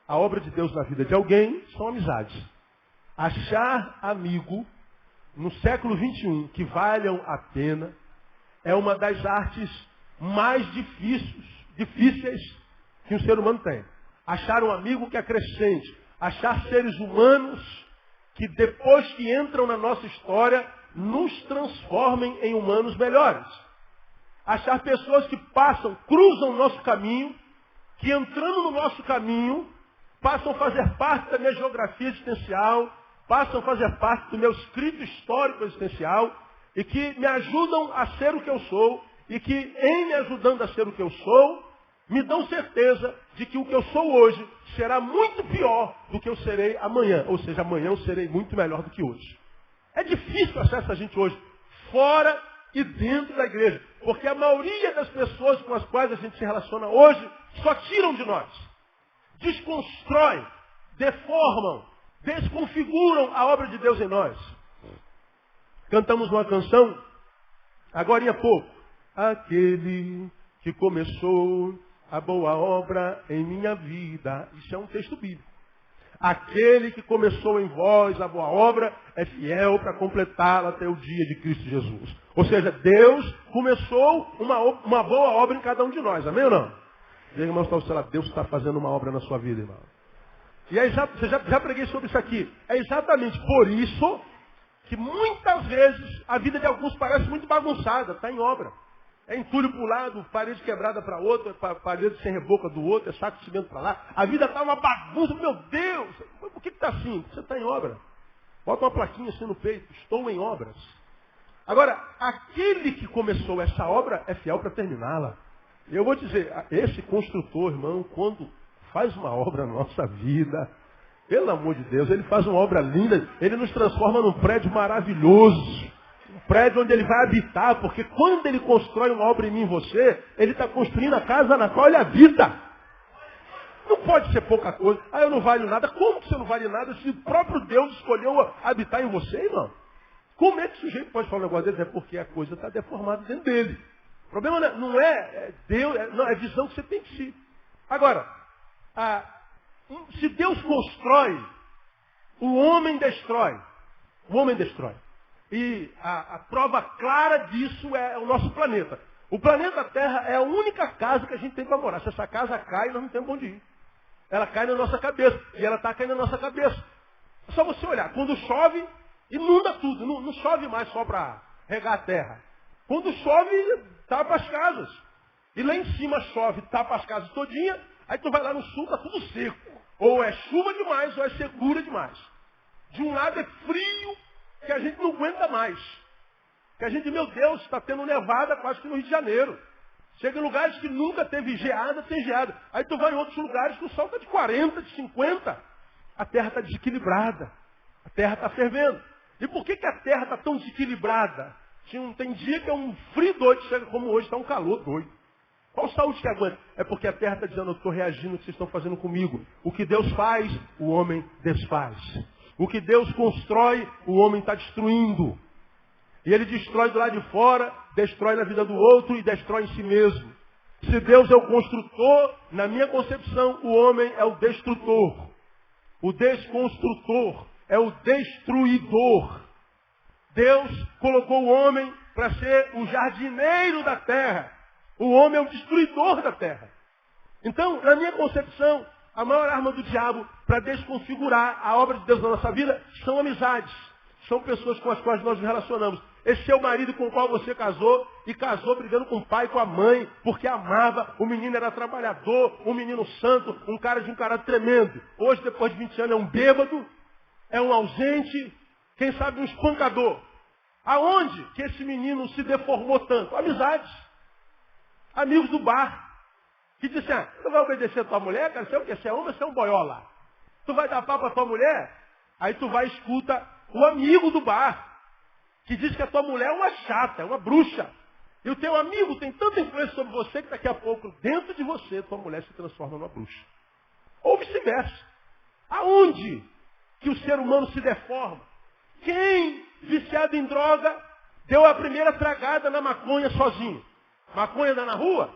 a obra de Deus na vida de alguém são amizades. Achar amigo no século XXI que valham a pena é uma das artes mais difíceis que um ser humano tem. Achar um amigo que acrescente. Achar seres humanos que depois que entram na nossa história nos transformem em humanos melhores. Achar pessoas que cruzam o nosso caminho, que entrando no nosso caminho, passam a fazer parte da minha geografia existencial, passam a fazer parte do meu escrito histórico existencial, e que me ajudam a ser o que eu sou, e que em me ajudando a ser o que eu sou, me dão certeza de que o que eu sou hoje será muito pior do que eu serei amanhã. Ou seja, amanhã eu serei muito melhor do que hoje. É difícil achar essa gente hoje, fora e dentro da igreja. Porque a maioria das pessoas com as quais a gente se relaciona hoje só tiram de nós. Desconstroem, deformam, desconfiguram a obra de Deus em nós. Cantamos uma canção, agora há pouco. Aquele que começou a boa obra em minha vida. Isso é um texto bíblico. Aquele que começou em vós a boa obra é fiel para completá-la até o dia de Cristo Jesus. Ou seja, Deus começou uma boa obra em cada um de nós. Amém ou não? Diga, irmão, Deus está fazendo uma obra na sua vida, irmão. E é já preguei sobre isso aqui. É exatamente por isso que muitas vezes a vida de alguns parece muito bagunçada, está em obra. É entulho para um lado, parede quebrada para outro, parede sem reboca do outro, é saco de cimento para lá. A vida está uma bagunça, meu Deus! Por que está assim? Você está em obra. Bota uma plaquinha assim no peito, estou em obras. Agora, aquele que começou essa obra é fiel para terminá-la. Eu vou dizer, esse construtor, irmão, quando faz uma obra na nossa vida, pelo amor de Deus, ele faz uma obra linda, ele nos transforma num prédio maravilhoso. Um prédio onde ele vai habitar, porque quando ele constrói uma obra em mim e você, ele está construindo a casa na qual ele habita. Não pode ser pouca coisa. Eu não valho nada. Como que você não vale nada se o próprio Deus escolheu habitar em você, irmão? Como é que o sujeito pode falar um negócio desse? É porque a coisa está deformada dentro dele. O problema não é Deus, não, é a visão que você tem de si. Agora, se Deus constrói, o homem destrói. O homem destrói. E a prova clara disso é o nosso planeta. O planeta Terra é a única casa que a gente tem para morar. Se essa casa cai, nós não temos onde ir. Ela cai na nossa cabeça. E ela está caindo na nossa cabeça. É só você olhar. Quando chove, inunda tudo. Não chove mais só para regar a terra. Quando chove, tapa as casas. E lá em cima chove, tapa as casas todinha. Aí tu vai lá no sul, está tudo seco. Ou é chuva demais, ou é secura demais. De um lado é frio, que a gente não aguenta mais. Que a gente, meu Deus, está tendo nevada quase que no Rio de Janeiro. Chega em lugares que nunca teve geada, tem geada. Aí tu vai em outros lugares que o sol está de 40, de 50. A terra está desequilibrada. A terra está fervendo. E por que a terra está tão desequilibrada? Tem dia que é um frio doido, chega como hoje, está um calor doido. Qual saúde que aguenta? É porque a terra está dizendo, eu estou reagindo ao que vocês estão fazendo comigo. O que Deus faz, o homem desfaz. O que Deus constrói, o homem está destruindo. E ele destrói do lado de fora, destrói na vida do outro e destrói em si mesmo. Se Deus é o construtor, na minha concepção, o homem é o destrutor. O desconstrutor é o destruidor. Deus colocou o homem para ser o jardineiro da terra. O homem é o destruidor da terra. Então, na minha concepção, a maior arma do diabo para desconfigurar a obra de Deus na nossa vida são amizades. São pessoas com as quais nós nos relacionamos. Esse é o marido com o qual você casou e casou brigando com o pai e com a mãe, porque amava, o menino era trabalhador, um menino santo, um cara de um caráter tremendo. Hoje, depois de 20 anos, é um bêbado, é um ausente, quem sabe um espancador. Aonde que esse menino se deformou tanto? Amizades. Amigos do bar. Que dizem, tu vai obedecer a tua mulher, cara, você é o quê? Você é homem, você é um boiola. Tu vai dar papo à tua mulher, aí tu vai e escuta o amigo do bar, que diz que a tua mulher é uma chata, é uma bruxa. E o teu amigo tem tanta influência sobre você que daqui a pouco, dentro de você, tua mulher se transforma numa bruxa. Ou vice-versa. Aonde que o ser humano se deforma? Quem, viciado em droga, deu a primeira tragada na maconha sozinho? Maconha dá na rua?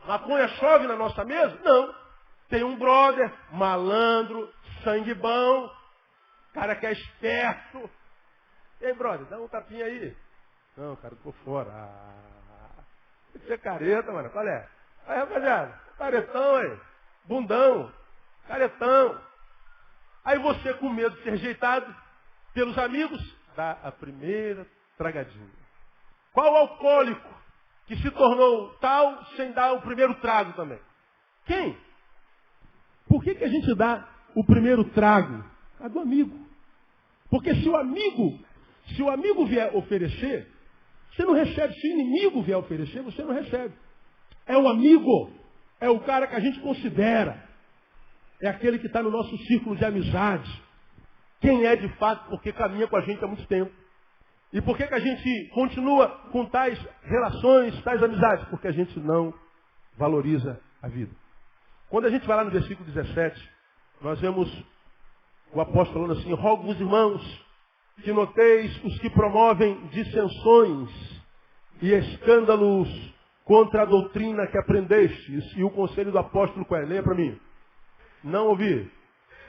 Maconha chove na nossa mesa? Não. Tem um brother, malandro, sangue bom, cara que é esperto. Ei, brother, dá um tapinha aí. Não, cara, tô fora. Tem que ser careta, mano. Qual é? Aí, rapaziada, caretão aí. Bundão. Caretão. Aí você, com medo de ser rejeitado pelos amigos, dá a primeira tragadinha. Qual alcoólico que se tornou tal sem dar o primeiro trago também? Quem? Por que a gente dá o primeiro trago? A do amigo. Porque se o amigo vier oferecer, você não recebe. Se o inimigo vier oferecer, você não recebe. É o amigo. É o cara que a gente considera. É aquele que está no nosso círculo de amizade. Quem é de fato, porque caminha com a gente há muito tempo. E por que a gente continua com tais relações, tais amizades? Porque a gente não valoriza a vida. Quando a gente vai lá no versículo 17, nós vemos o apóstolo falando assim: rogo-vos, irmãos, que noteis os que promovem dissensões e escândalos contra a doutrina que aprendestes. E o conselho do apóstolo qual é? Leia para mim. Não ouvi.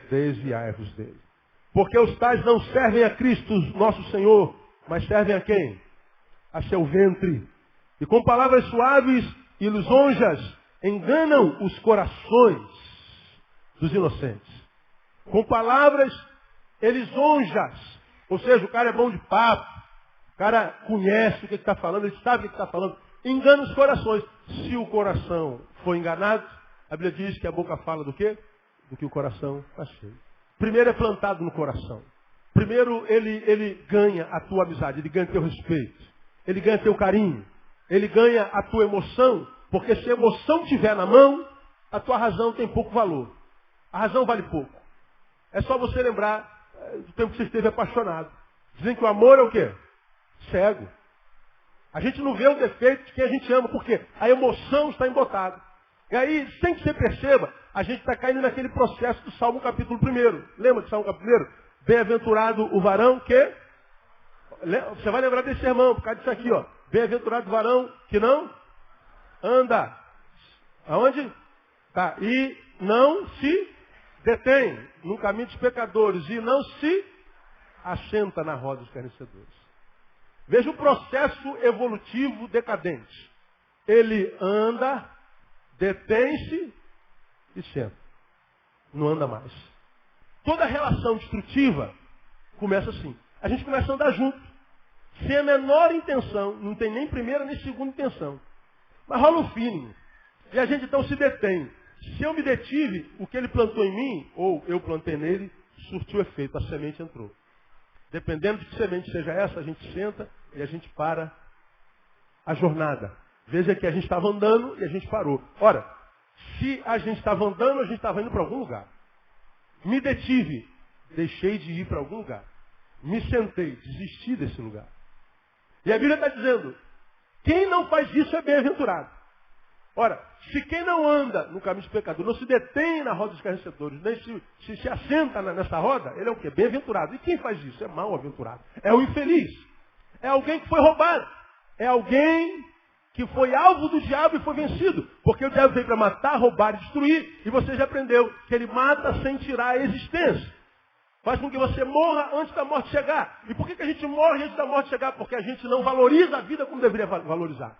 Desviai-vos dele. Porque os tais não servem a Cristo, nosso Senhor, mas servem a quem? A seu ventre. E com palavras suaves e lisonjas enganam os corações dos inocentes. Com palavras lisonjas. Ou seja, o cara é bom de papo. O cara conhece o que está falando, ele sabe o que está falando. Engana os corações. Se o coração for enganado, a Bíblia diz que a boca fala do quê? Do que o coração está cheio. Primeiro é plantado no coração. Primeiro ele ganha a tua amizade, ele ganha teu respeito, ele ganha teu carinho, ele ganha a tua emoção, porque se a emoção estiver na mão, a tua razão tem pouco valor. A razão vale pouco. É só você lembrar do tempo que você esteve apaixonado. Dizem que o amor é o quê? Cego. A gente não vê o defeito de quem a gente ama, porque a emoção está embotada. E aí, sem que você perceba, a gente está caindo naquele processo do Salmo capítulo 1. Lembra do Salmo capítulo 1? Bem-aventurado o varão que... Você vai lembrar desse sermão, por causa disso aqui, ó. Bem-aventurado o varão que não anda. Aonde? Tá. E não se detém no caminho dos pecadores. E não se assenta na roda dos escarnecedores. Veja o processo evolutivo decadente. Ele anda, detém-se e senta. Não anda mais. Toda relação destrutiva começa assim. A gente começa a andar junto. Sem a menor intenção. Não tem nem primeira nem segunda intenção. Mas rola um feeling. E a gente então se detém. Se eu me detive, o que ele plantou em mim, ou eu plantei nele, surtiu efeito. A semente entrou. Dependendo de que semente seja essa, a gente senta e a gente para a jornada. Veja que a gente estava andando e a gente parou. Ora, se a gente estava andando, a gente estava indo para algum lugar. Me detive, deixei de ir para algum lugar. Me sentei, desisti desse lugar. E a Bíblia está dizendo, quem não faz isso é bem-aventurado. Ora, se quem não anda no caminho dos pecadores, não se detém na roda dos escarnecedores, nem se assenta nessa roda, ele é o quê? Bem-aventurado. E quem faz isso? É mal-aventurado. É o infeliz. É alguém que foi roubado. É alguém que foi alvo do diabo e foi vencido. Porque o diabo veio para matar, roubar e destruir. E você já aprendeu que ele mata sem tirar a existência. Faz com que você morra antes da morte chegar. E por que a gente morre antes da morte chegar? Porque a gente não valoriza a vida como deveria valorizar.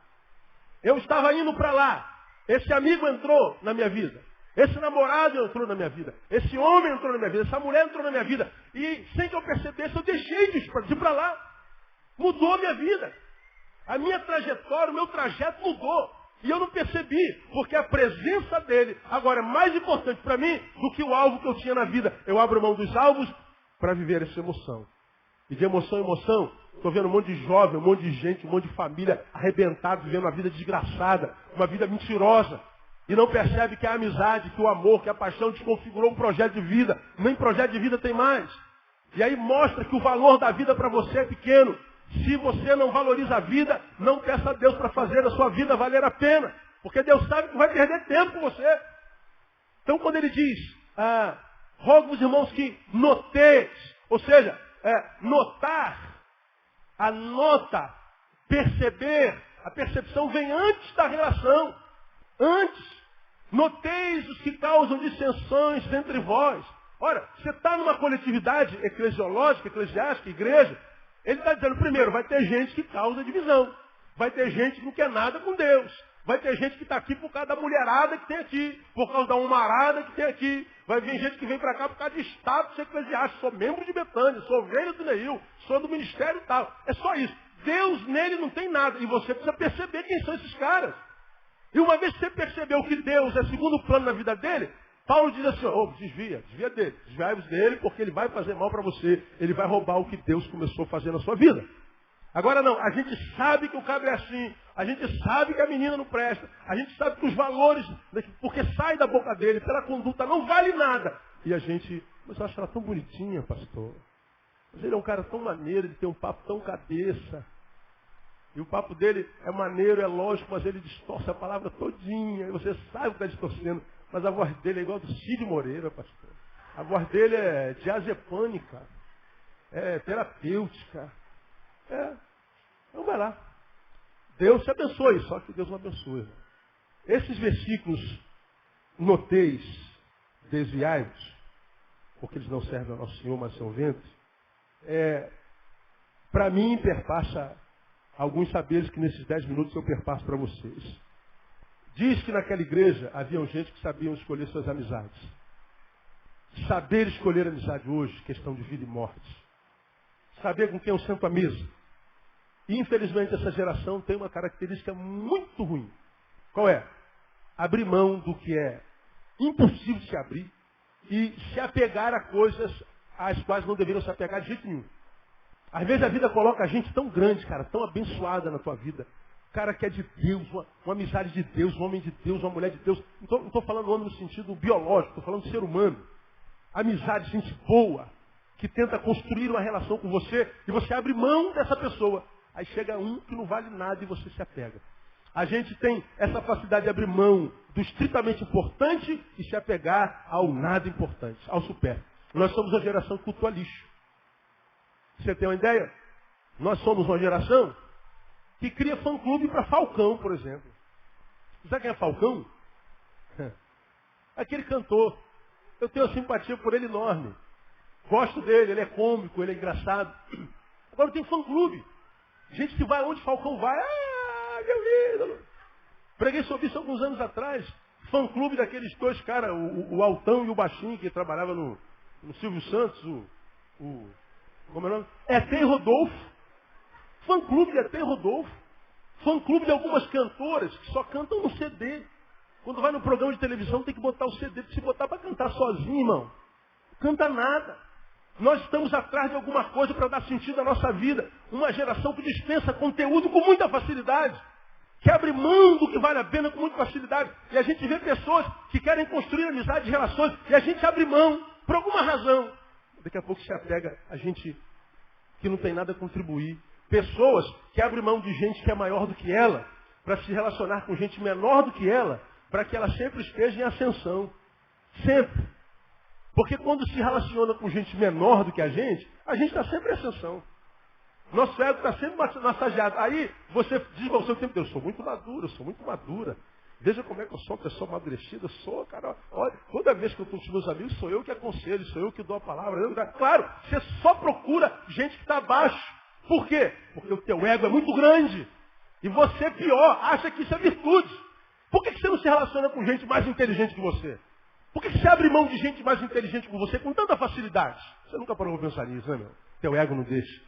Eu estava indo para lá. Esse amigo entrou na minha vida. Esse namorado entrou na minha vida. Esse homem entrou na minha vida. Essa mulher entrou na minha vida. E sem que eu percebesse, eu deixei de ir para lá. Mudou a minha vida. A minha trajetória, o meu trajeto mudou. E eu não percebi, porque a presença dele agora é mais importante para mim do que o alvo que eu tinha na vida. Eu abro mão dos alvos para viver essa emoção. E de emoção em emoção, estou vendo um monte de jovem, um monte de gente, um monte de família arrebentada, vivendo uma vida desgraçada, uma vida mentirosa. E não percebe que a amizade, que o amor, que a paixão desconfigurou um projeto de vida. Nem projeto de vida tem mais. E aí mostra que o valor da vida para você é pequeno. Se você não valoriza a vida, não peça a Deus para fazer a sua vida valer a pena. Porque Deus sabe que vai perder tempo com você. Então quando ele diz, Rogo-vos, irmãos, que noteis. Ou seja, notar, a nota, perceber. A percepção vem antes da relação. Antes. Noteis os que causam dissensões entre vós. Ora, você está numa coletividade eclesiológica, eclesiástica, igreja. Ele está dizendo, primeiro, vai ter gente que causa divisão. Vai ter gente que não quer nada com Deus. Vai ter gente que está aqui por causa da mulherada que tem aqui. Por causa da humarada que tem aqui. Vai vir gente que vem para cá por causa de status eclesiástico. Sou membro de Betânia, sou ovelha do Neil, sou do ministério e tal. É só isso. Deus nele não tem nada. E você precisa perceber quem são esses caras. E uma vez que você percebeu que Deus é segundo plano na vida dele, Paulo diz assim, desvia dele. Desviai-vos dele porque ele vai fazer mal para você. Ele vai roubar o que Deus começou a fazer na sua vida. Agora não, a gente sabe que o cabra é assim, a gente sabe que a menina não presta, a gente sabe que os valores, porque sai da boca dele, pela conduta, não vale nada. E a gente, mas eu acho ela tão bonitinha, pastor. Mas ele é um cara tão maneiro, ele tem um papo tão cabeça. E o papo dele é maneiro, é lógico, mas ele distorce a palavra todinha. E você sabe que está distorcendo. Mas a voz dele é igual a do Cid Moreira, pastor. A voz dele é diazepânica, é terapêutica. Então vai lá. Deus te abençoe, só que Deus não abençoe. Esses versículos, noteis, desviai-vos, porque eles não servem ao nosso Senhor, mas são ventos, para mim, perpassa alguns saberes que nesses 10 minutos eu perpasso para vocês. Diz que naquela igreja haviam gente que sabiam escolher suas amizades. Saber escolher amizade hoje, questão de vida e morte. Saber com quem eu sento à mesa. E infelizmente essa geração tem uma característica muito ruim. Qual é? Abrir mão do que é impossível de se abrir e se apegar a coisas às quais não deveriam se apegar de jeito nenhum. Às vezes a vida coloca a gente tão grande, cara, tão abençoada na tua vida. Cara que é de Deus, uma amizade de Deus, um homem de Deus, uma mulher de Deus. Não estou falando homem no sentido biológico, estou falando de ser humano. Amizade, gente boa, que tenta construir uma relação com você e você abre mão dessa pessoa. Aí chega um que não vale nada e você se apega. A gente tem essa facilidade de abrir mão do estritamente importante e se apegar ao nada importante, ao supérfluo. Nós somos uma geração que cultua lixo. Você tem uma ideia? Nós somos uma geração que cria fã-clube para Falcão, por exemplo. Sabe quem é Falcão? Aquele cantor. Eu tenho uma simpatia por ele enorme. Gosto dele, ele é cômico, ele é engraçado. Agora tem fã-clube. Gente que vai onde Falcão vai. Meu ídolo. Preguei sobre isso alguns anos atrás. Fã-clube daqueles dois caras, o Altão e o Baixinho, que trabalhava no Silvio Santos, como é o nome? E.T. Rodolfo. Fã-clube de E.T. Rodolfo. Fã-clube de algumas cantoras que só cantam no CD. Quando vai no programa de televisão tem que botar o CD. Se botar para cantar sozinho, irmão, canta nada. Nós estamos atrás de alguma coisa para dar sentido à nossa vida. Uma geração que dispensa conteúdo com muita facilidade. Que abre mão do que vale a pena com muita facilidade. E a gente vê pessoas que querem construir amizades e relações. E a gente abre mão por alguma razão. Daqui a pouco se apega a gente que não tem nada a contribuir. Pessoas que abrem mão de gente que é maior do que ela, para se relacionar com gente menor do que ela, para que ela sempre esteja em ascensão. Sempre. Porque quando se relaciona com gente menor do que a gente está sempre em ascensão. Nosso ego está sempre massageado. Aí você diz para o seu tempo, eu sou muito madura. Veja como é que eu sou uma pessoa amadurecida. Eu sou, cara, olha, toda vez que eu estou com os meus amigos, sou eu que aconselho, sou eu que dou a palavra. Claro, você só procura gente que está abaixo. Por quê? Porque o teu ego é muito grande. E você, pior, acha que isso é virtude. Por que você não se relaciona com gente mais inteligente que você? Por que você abre mão de gente mais inteligente que você com tanta facilidade? Você nunca parou para pensar nisso, né, meu? Teu ego não deixa.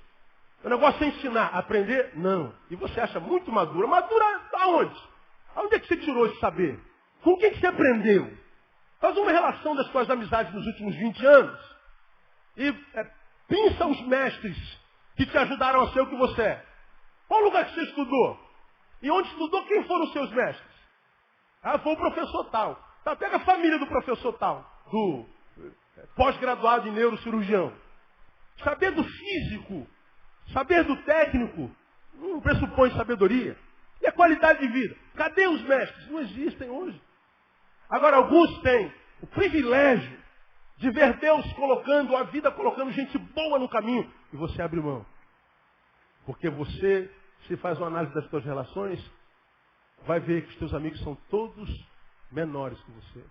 O negócio é ensinar, aprender? Não. E você acha muito madura. Madura aonde? Aonde é que você tirou esse saber? Com quem que você aprendeu? Faz uma relação das suas amizades nos últimos 20 anos. E pensa os mestres que te ajudaram a ser o que você é. Qual lugar que você estudou? E onde estudou, quem foram os seus mestres? Foi o professor tal. Tá, pega a família do professor tal, do pós-graduado em neurocirurgião. Saber do físico, saber do técnico, não pressupõe sabedoria. E a qualidade de vida? Cadê os mestres? Não existem hoje. Agora, alguns têm o privilégio De ver Deus colocando a vida, colocando gente boa no caminho. E você abre mão. Porque você, se faz uma análise das suas relações, vai ver que os teus amigos são todos menores que você.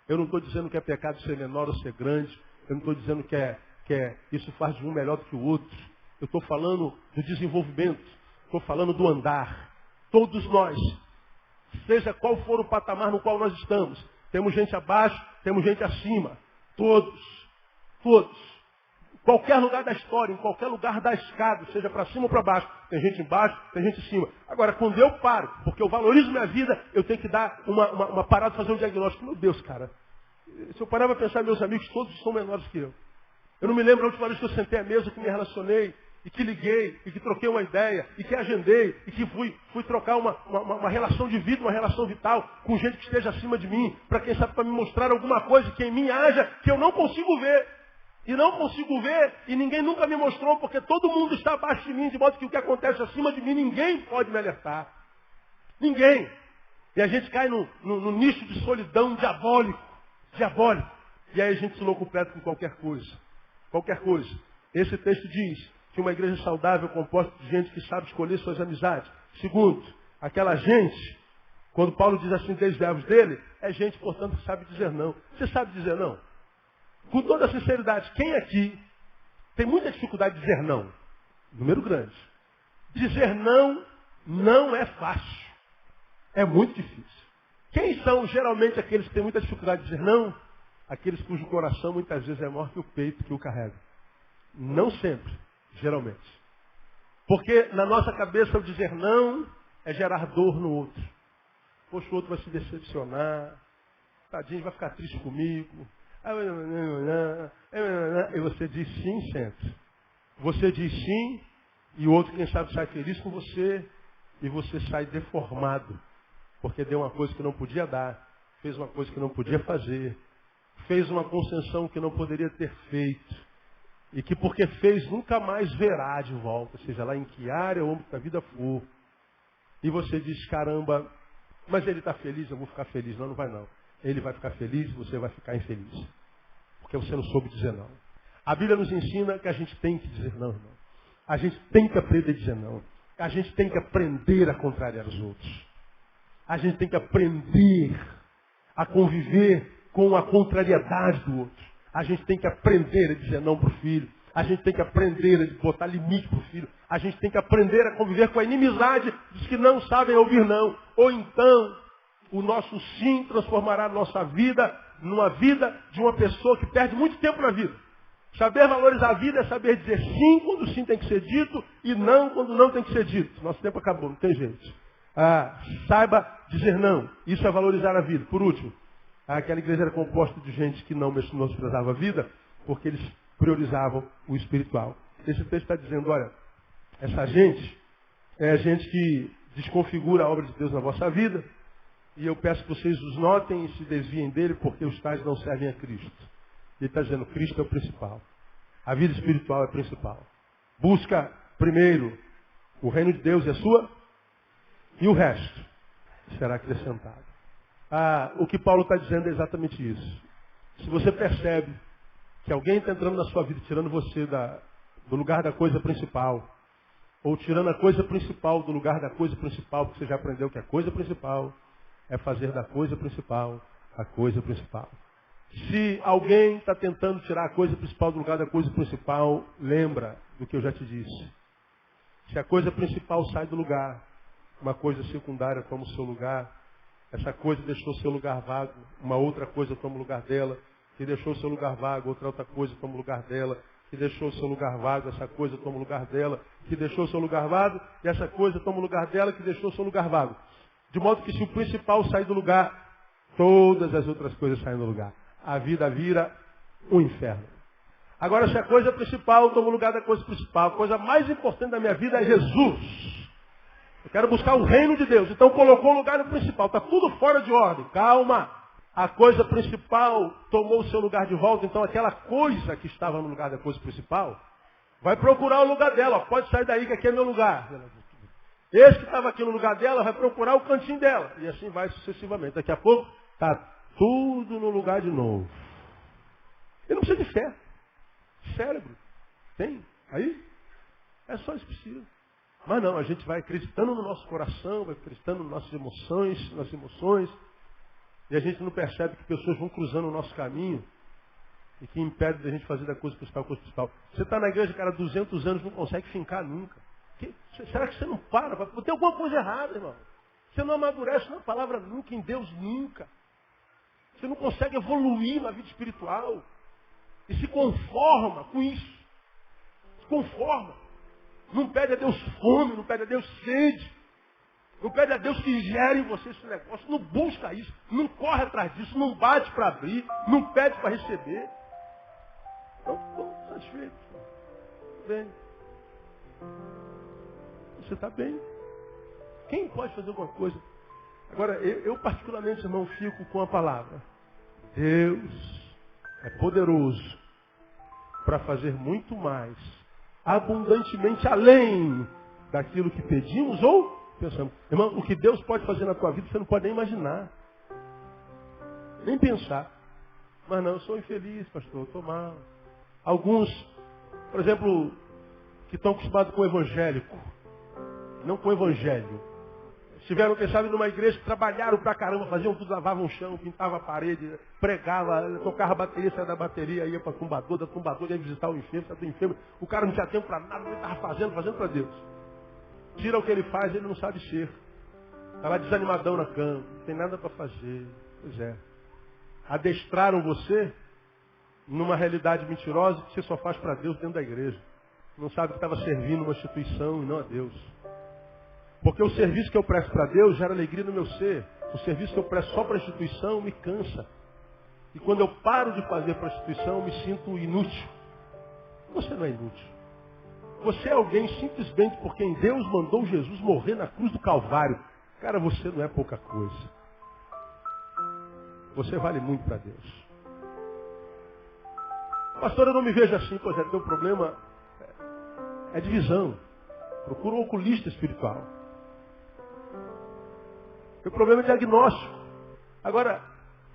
Eu não estou dizendo que é pecado ser menor ou ser grande. Eu não estou dizendo que isso faz de um melhor do que o outro. Eu estou falando do desenvolvimento. Estou falando do andar. Todos nós, seja qual for o patamar no qual nós estamos, temos gente abaixo, temos gente acima. Todos. Qualquer lugar da história, em qualquer lugar da escada, seja para cima ou para baixo, tem gente embaixo, tem gente em cima. Agora, quando eu paro, porque eu valorizo minha vida, eu tenho que dar uma parada, fazer um diagnóstico. Meu Deus, cara, se eu parar para pensar, meus amigos todos são menores que eu. Eu não me lembro a última vez que eu sentei à mesa, que me relacionei, e que liguei, e que troquei uma ideia, e que agendei, e que fui trocar uma relação de vida, uma relação vital, com gente que esteja acima de mim, para quem sabe, para me mostrar alguma coisa que em mim haja, que eu não consigo ver. E não consigo ver, e ninguém nunca me mostrou, porque todo mundo está abaixo de mim, de modo que o que acontece acima de mim, ninguém pode me alertar. Ninguém. E a gente cai no nicho de solidão diabólico. E aí a gente se locupleta com qualquer coisa. Esse texto diz que uma igreja saudável é composta de gente que sabe escolher suas amizades. Segundo, aquela gente, quando Paulo diz assim, 10 verbos dele, é gente, portanto, que sabe dizer não. Você sabe dizer não? Com toda a sinceridade, quem aqui tem muita dificuldade de dizer não? Número grande. Dizer não não é fácil. É muito difícil. Quem são geralmente aqueles que têm muita dificuldade de dizer não? Aqueles cujo coração muitas vezes é maior que o peito que o carrega. Não sempre, geralmente. Porque na nossa cabeça o dizer não é gerar dor no outro. Poxa, o outro vai se decepcionar. Tadinho, vai ficar triste comigo. E você diz sim sempre. Você diz sim e o outro, quem sabe, sai feliz com você e você sai deformado. Porque deu uma coisa que não podia dar, fez uma coisa que não podia fazer, fez uma concessão que não poderia ter feito e que porque fez nunca mais verá de volta, seja lá em que área ou que a vida for. E você diz, caramba, mas ele está feliz, eu vou ficar feliz. Não, não vai não. Ele vai ficar feliz, você vai ficar infeliz. Porque você não soube dizer não. A Bíblia nos ensina que a gente tem que dizer não, irmão. A gente tem que aprender a dizer não. A gente tem que aprender a contrariar os outros. A gente tem que aprender a conviver com a contrariedade do outro. A gente tem que aprender a dizer não para o filho. A gente tem que aprender a botar limite para o filho. A gente tem que aprender a conviver com a inimizade dos que não sabem ouvir não. Ou então, o nosso sim transformará a nossa vida numa vida de uma pessoa que perde muito tempo na vida. Saber valorizar a vida é saber dizer sim quando sim tem que ser dito e não quando não tem que ser dito. Nosso tempo acabou, não tem jeito. Saiba dizer não. Isso é valorizar a vida. Por último, aquela igreja era composta de gente que não menosprezava a vida porque eles priorizavam o espiritual. Esse texto está dizendo, olha, essa gente é a gente que desconfigura a obra de Deus na vossa vida. E eu peço que vocês os notem e se desviem dele, porque os tais não servem a Cristo. Ele está dizendo, Cristo é o principal. A vida espiritual é a principal. Busca primeiro o reino de Deus e a sua, e o resto será acrescentado. O que Paulo está dizendo é exatamente isso. Se você percebe que alguém está entrando na sua vida, tirando você do lugar da coisa principal, ou tirando a coisa principal do lugar da coisa principal, porque você já aprendeu que a coisa principal é fazer da coisa principal a coisa principal. Se alguém está tentando tirar a coisa principal do lugar da coisa principal, lembra do que eu já te disse. Se a coisa principal sai do lugar, uma coisa secundária toma o seu lugar, essa coisa deixou o seu lugar vago, uma outra coisa toma o lugar dela, que deixou o seu lugar vago, outra coisa toma o lugar dela, que deixou o seu lugar vago, essa coisa toma o lugar dela, que deixou o seu lugar vago, e essa coisa toma o lugar dela, que deixou o seu lugar vago. De modo que se o principal sai do lugar, todas as outras coisas saem do lugar. A vida vira um inferno. Agora, se a coisa principal toma o lugar da coisa principal, a coisa mais importante da minha vida é Jesus. Eu quero buscar o reino de Deus. Então colocou o lugar no principal. Está tudo fora de ordem. Calma. A coisa principal tomou o seu lugar de volta. Então aquela coisa que estava no lugar da coisa principal vai procurar o lugar dela. Pode sair daí que aqui é meu lugar. Esse que estava aqui no lugar dela vai procurar o cantinho dela. E assim vai sucessivamente. Daqui a pouco está tudo no lugar de novo. Ele não precisa de fé. Cérebro. Tem. Aí, é só isso que precisa. Mas não, a gente vai acreditando no nosso coração, vai acreditando nas nossas emoções, e a gente não percebe que pessoas vão cruzando o nosso caminho e que impedem da gente fazer da coisa principal. Você está na igreja, cara, há 200 anos, não consegue fincar nunca. Será que você não para? Tem alguma coisa errada, irmão. Você não amadurece na palavra nunca, em Deus nunca. Você não consegue evoluir na vida espiritual. E se conforma com isso. Se conforma. Não pede a Deus fome, não pede a Deus sede. Não pede a Deus que gere em você esse negócio. Não busca isso. Não corre atrás disso. Não bate para abrir. Não pede para receber. Então, estou satisfeito. Bem. Você está bem. Quem pode fazer alguma coisa? Agora, eu particularmente, irmão, fico com a palavra. Deus é poderoso para fazer muito mais, abundantemente além daquilo que pedimos ou pensamos. Irmão, o que Deus pode fazer na tua vida, você não pode nem imaginar. Nem pensar. Mas não, eu sou infeliz, pastor, eu estou mal. Alguns, por exemplo, que estão acostumados com o evangélico, não com o evangelho. Tiveram, quem sabe, numa igreja que trabalharam pra caramba, faziam tudo, lavavam o chão, pintavam a parede, pregava, tocava a bateria, saia da bateria, ia para tumbador, da tumbador ia visitar o enfermo, saia do enfermo. O cara não tinha tempo para nada, ele estava fazendo para Deus. Tira o que ele faz, ele não sabe ser. Está lá desanimadão na cama, não tem nada para fazer. Pois é. Adestraram você numa realidade mentirosa que você só faz para Deus dentro da igreja. Não sabe que estava servindo uma instituição e não a Deus. Porque o serviço que eu presto para Deus gera alegria no meu ser. O serviço que eu presto só para a instituição me cansa. E quando eu paro de fazer para a instituição, eu me sinto inútil. Você não é inútil. Você é alguém simplesmente por quem Deus mandou Jesus morrer na cruz do Calvário. Cara, você não é pouca coisa. Você vale muito para Deus. Pastor, eu não me vejo assim. Pois é, teu problema é de visão. Procura um oculista espiritual. O problema é diagnóstico. Agora,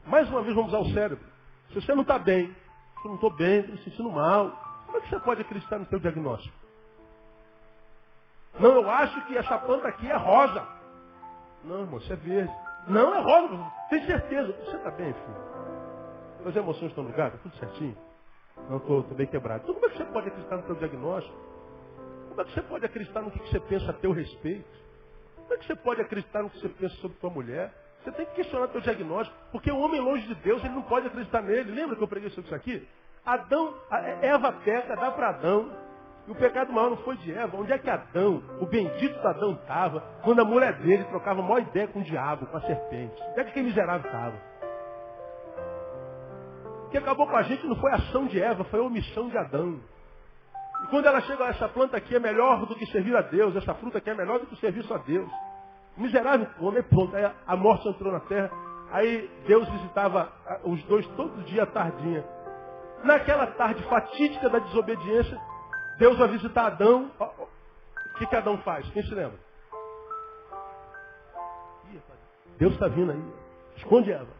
mais uma vez vamos ao cérebro. Se você não está bem, se eu não estou bem, estou me sentindo mal, como é que você pode acreditar no seu diagnóstico? Não, eu acho que essa planta aqui é rosa. Não, irmão, isso é verde. Não, é rosa. Tem certeza. Você está bem, filho? As emoções estão no lugar? Está tudo certinho? Não, estou bem quebrado. Então como é que você pode acreditar no seu diagnóstico? Como é que você pode acreditar no que você pensa a teu respeito? Como é que você pode acreditar no que você pensa sobre tua mulher? Você tem que questionar teu diagnóstico, porque o homem longe de Deus, ele não pode acreditar nele. Lembra que eu preguei sobre isso aqui? Eva peca, dá para Adão. E o pecado maior não foi de Eva. Onde é que Adão, o bendito Adão, estava quando a mulher dele trocava a maior ideia com o diabo, com a serpente? Onde é que aquele miserável estava? O que acabou com a gente não foi a ação de Eva, foi a omissão de Adão. E quando ela chega, essa planta aqui é melhor do que servir a Deus, essa fruta aqui é melhor do que o serviço a Deus. O miserável homem, pronto, aí a morte entrou na terra, aí Deus visitava os dois todo dia à tardinha. Naquela tarde fatídica da desobediência, Deus vai visitar Adão. O que Adão faz? Quem se lembra? Deus está vindo aí. Esconde Eva.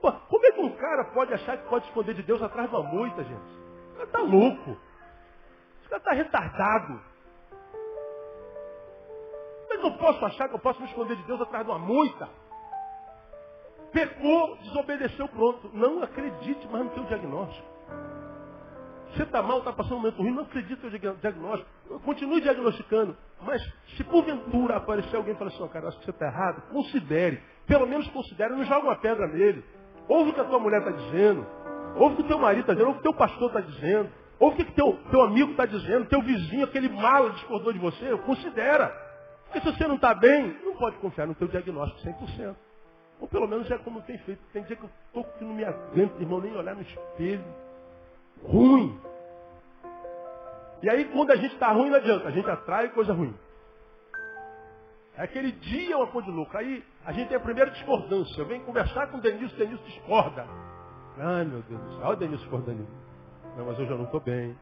Pô, como é que um cara pode achar que pode esconder de Deus atrás de uma moita, gente? O cara está louco. O cara está retardado. Como é que eu posso achar que eu posso me esconder de Deus atrás de uma moita? Pecou, desobedeceu, pronto. Não acredite mais no teu diagnóstico. Você está mal, está passando um momento ruim, não acredite no teu diagnóstico. Continue diagnosticando. Mas se porventura aparecer alguém e falar assim, cara, acho que você está errado, considere. Pelo menos considere, não joga uma pedra nele. Ouve o que a tua mulher está dizendo. Ouve o que o teu marido está dizendo. Ouve o que o teu pastor está dizendo. Ouve o que o teu amigo está dizendo. Teu vizinho, aquele mala discordou de você. Considera. Porque se você não está bem, não pode confiar no teu diagnóstico 100%. Ou pelo menos é como tem feito. Tem dia que eu estou que não me aguento, irmão, nem olhar no espelho. Ruim. E aí quando a gente está ruim, não adianta. A gente atrai coisa ruim. É aquele dia uma coisa de louco. Aí a gente tem a primeira discordância. Vem conversar com o Denilson discorda. Ai, meu Deus do céu. Olha o Denilson discordando. Não, mas hoje eu não estou bem.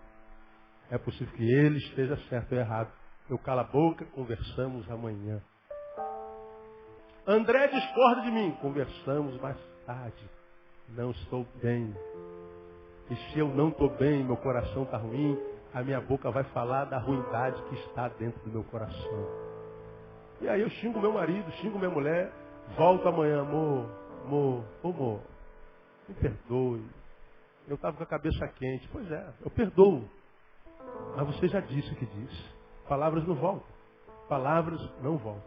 É possível que ele esteja certo ou errado. Eu calo a boca, conversamos amanhã. André discorda de mim. Conversamos mais tarde. Não estou bem. E se eu não estou bem, meu coração está ruim, a minha boca vai falar da ruindade que está dentro do meu coração. E aí eu xingo meu marido, xingo minha mulher, volto amanhã, amor, me perdoe. Eu estava com a cabeça quente. Pois é, eu perdoo. Mas você já disse o que disse. Palavras não voltam. Palavras não voltam.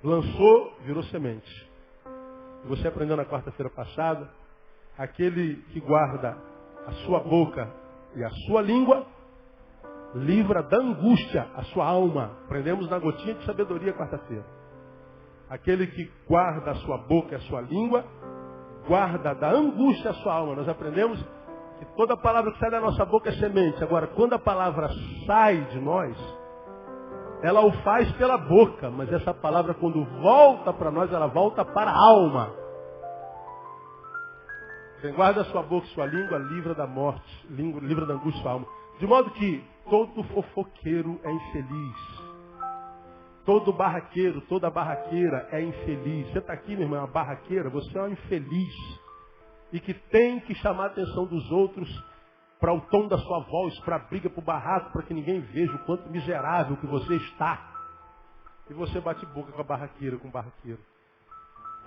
Lançou, virou semente. E você aprendeu na quarta-feira passada, aquele que guarda a sua boca e a sua língua, livra da angústia a sua alma. Aprendemos na gotinha de sabedoria quarta-feira. Aquele que guarda a sua boca e a sua língua, guarda da angústia a sua alma. Nós aprendemos que toda palavra que sai da nossa boca é semente. Agora, quando a palavra sai de nós, ela o faz pela boca, mas essa palavra, quando volta para nós, ela volta para a alma. Quem guarda a sua boca e sua língua, livra da morte, livra da angústia sua alma. De modo que todo fofoqueiro é infeliz. Todo barraqueiro, toda barraqueira é infeliz. Você está aqui, meu irmão, é uma barraqueira, você é um infeliz. E que tem que chamar a atenção dos outros para o tom da sua voz, para a briga, para o barraco, para que ninguém veja o quanto miserável que você está. E você bate boca com a barraqueira, com o barraqueiro.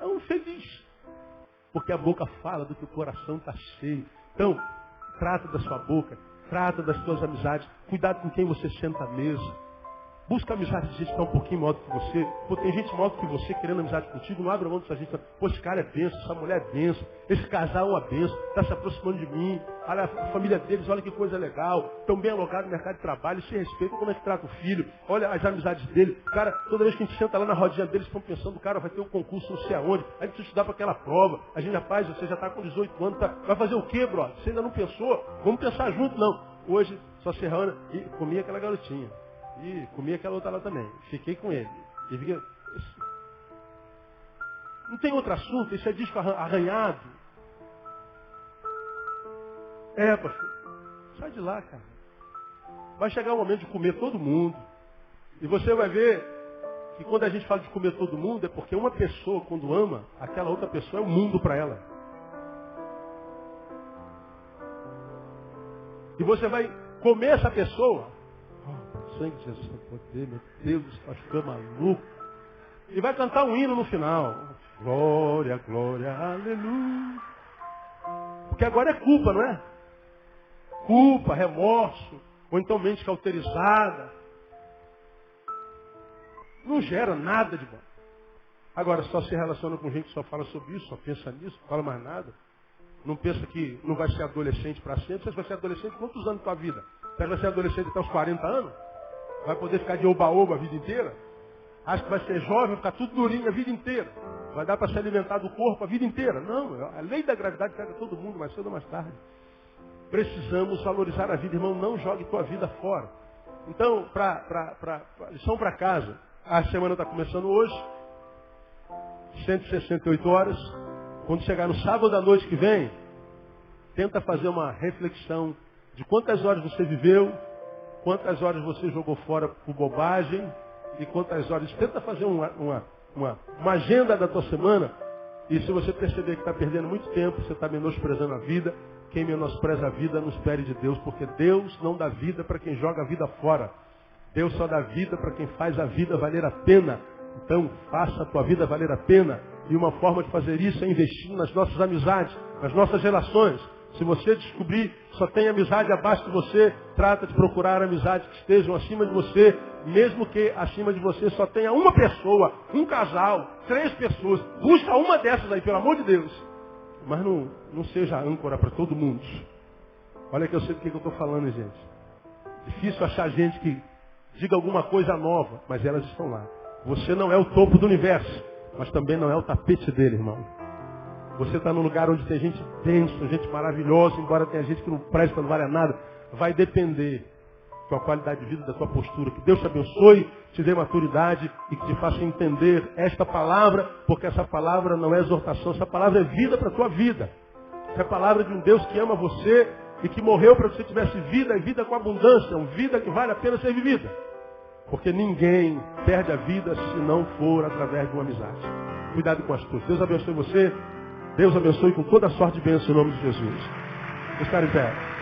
É um infeliz. Porque a boca fala do que o coração está cheio. Então, trata da sua boca, trata das suas amizades, cuidado com quem você senta à mesa. Busca amizade de gente que está um pouquinho maior do que você. Pô, tem gente maior do que você querendo amizade contigo. Não abre a mão dessa gente. Pô, esse cara é benção, essa mulher é benção. Esse casal é uma benção. Está se aproximando de mim. Olha a família deles, olha que coisa legal. Estão bem alocados no mercado de trabalho. Se respeitam como é que trata o filho. Olha as amizades dele. Cara, toda vez que a gente senta lá na rodinha deles, estão pensando, cara, vai ter um concurso não sei aonde. A gente precisa estudar para aquela prova. A gente, rapaz, você já está com 18 anos. Tá... Vai fazer o quê, brother? Você ainda não pensou? Vamos pensar junto, não. Hoje, só serrana e comia aquela garotinha. E comi aquela outra lá também. Fiquei com ele. E fiquei... Não tem outro assunto, isso é disco arranhado. É, pastor. Sai de lá, cara. Vai chegar o momento de comer todo mundo. E você vai ver que quando a gente fala de comer todo mundo, é porque uma pessoa, quando ama, aquela outra pessoa é o mundo para ela. E você vai comer essa pessoa. Sangue de Jesus, poder, meu Deus, pastor maluco. E vai cantar um hino no final. Glória, glória, aleluia. Porque agora é culpa, não é? Culpa, remorso, ou então mente cauterizada. Não gera nada de bom. Agora, só se relaciona com gente que só fala sobre isso, só pensa nisso, não fala mais nada. Não pensa que não vai ser adolescente para sempre. Você vai ser adolescente quantos anos da tua vida? Você vai ser adolescente até os 40 anos? Vai poder ficar de oba-oba a vida inteira? Acha que vai ser jovem, vai ficar tudo durinho a vida inteira? Vai dar para se alimentar do corpo a vida inteira? Não, a lei da gravidade pega todo mundo, mais cedo ou mais tarde. Precisamos valorizar a vida, irmão, não jogue tua vida fora. Então, lição para casa. A semana está começando hoje, 168 horas. Quando chegar no sábado à noite que vem, tenta fazer uma reflexão de quantas horas você viveu, quantas horas você jogou fora por bobagem e quantas horas. Tenta fazer uma agenda da tua semana. E se você perceber que está perdendo muito tempo, você está menosprezando a vida. Quem menospreza a vida não espere de Deus, porque Deus não dá vida para quem joga a vida fora. Deus só dá vida para quem faz a vida valer a pena. Então, faça a tua vida valer a pena. E uma forma de fazer isso é investindo nas nossas amizades, nas nossas relações. Se você descobrir que só tem amizade abaixo de você, trata de procurar amizades que estejam acima de você, mesmo que acima de você só tenha uma pessoa, um casal, 3 pessoas. Busca uma dessas aí, pelo amor de Deus. Mas não seja âncora para todo mundo. Olha que eu sei do que eu estou falando, gente. Difícil achar gente que diga alguma coisa nova, mas elas estão lá. Você não é o topo do universo, mas também não é o tapete dele, irmão. Você está num lugar onde tem gente densa, gente maravilhosa, embora tenha gente que não presta, não vale nada. Vai depender da tua qualidade de vida, da tua postura. Que Deus te abençoe, te dê maturidade e que te faça entender esta palavra, porque essa palavra não é exortação, essa palavra é vida para a tua vida. Essa é a palavra de um Deus que ama você e que morreu para que você tivesse vida e vida com abundância, uma vida que vale a pena ser vivida. Porque ninguém perde a vida se não for através de uma amizade. Cuidado com as tuas. Deus abençoe você. Deus abençoe com toda a sorte de bênção em nome de Jesus. Vou estar em pé.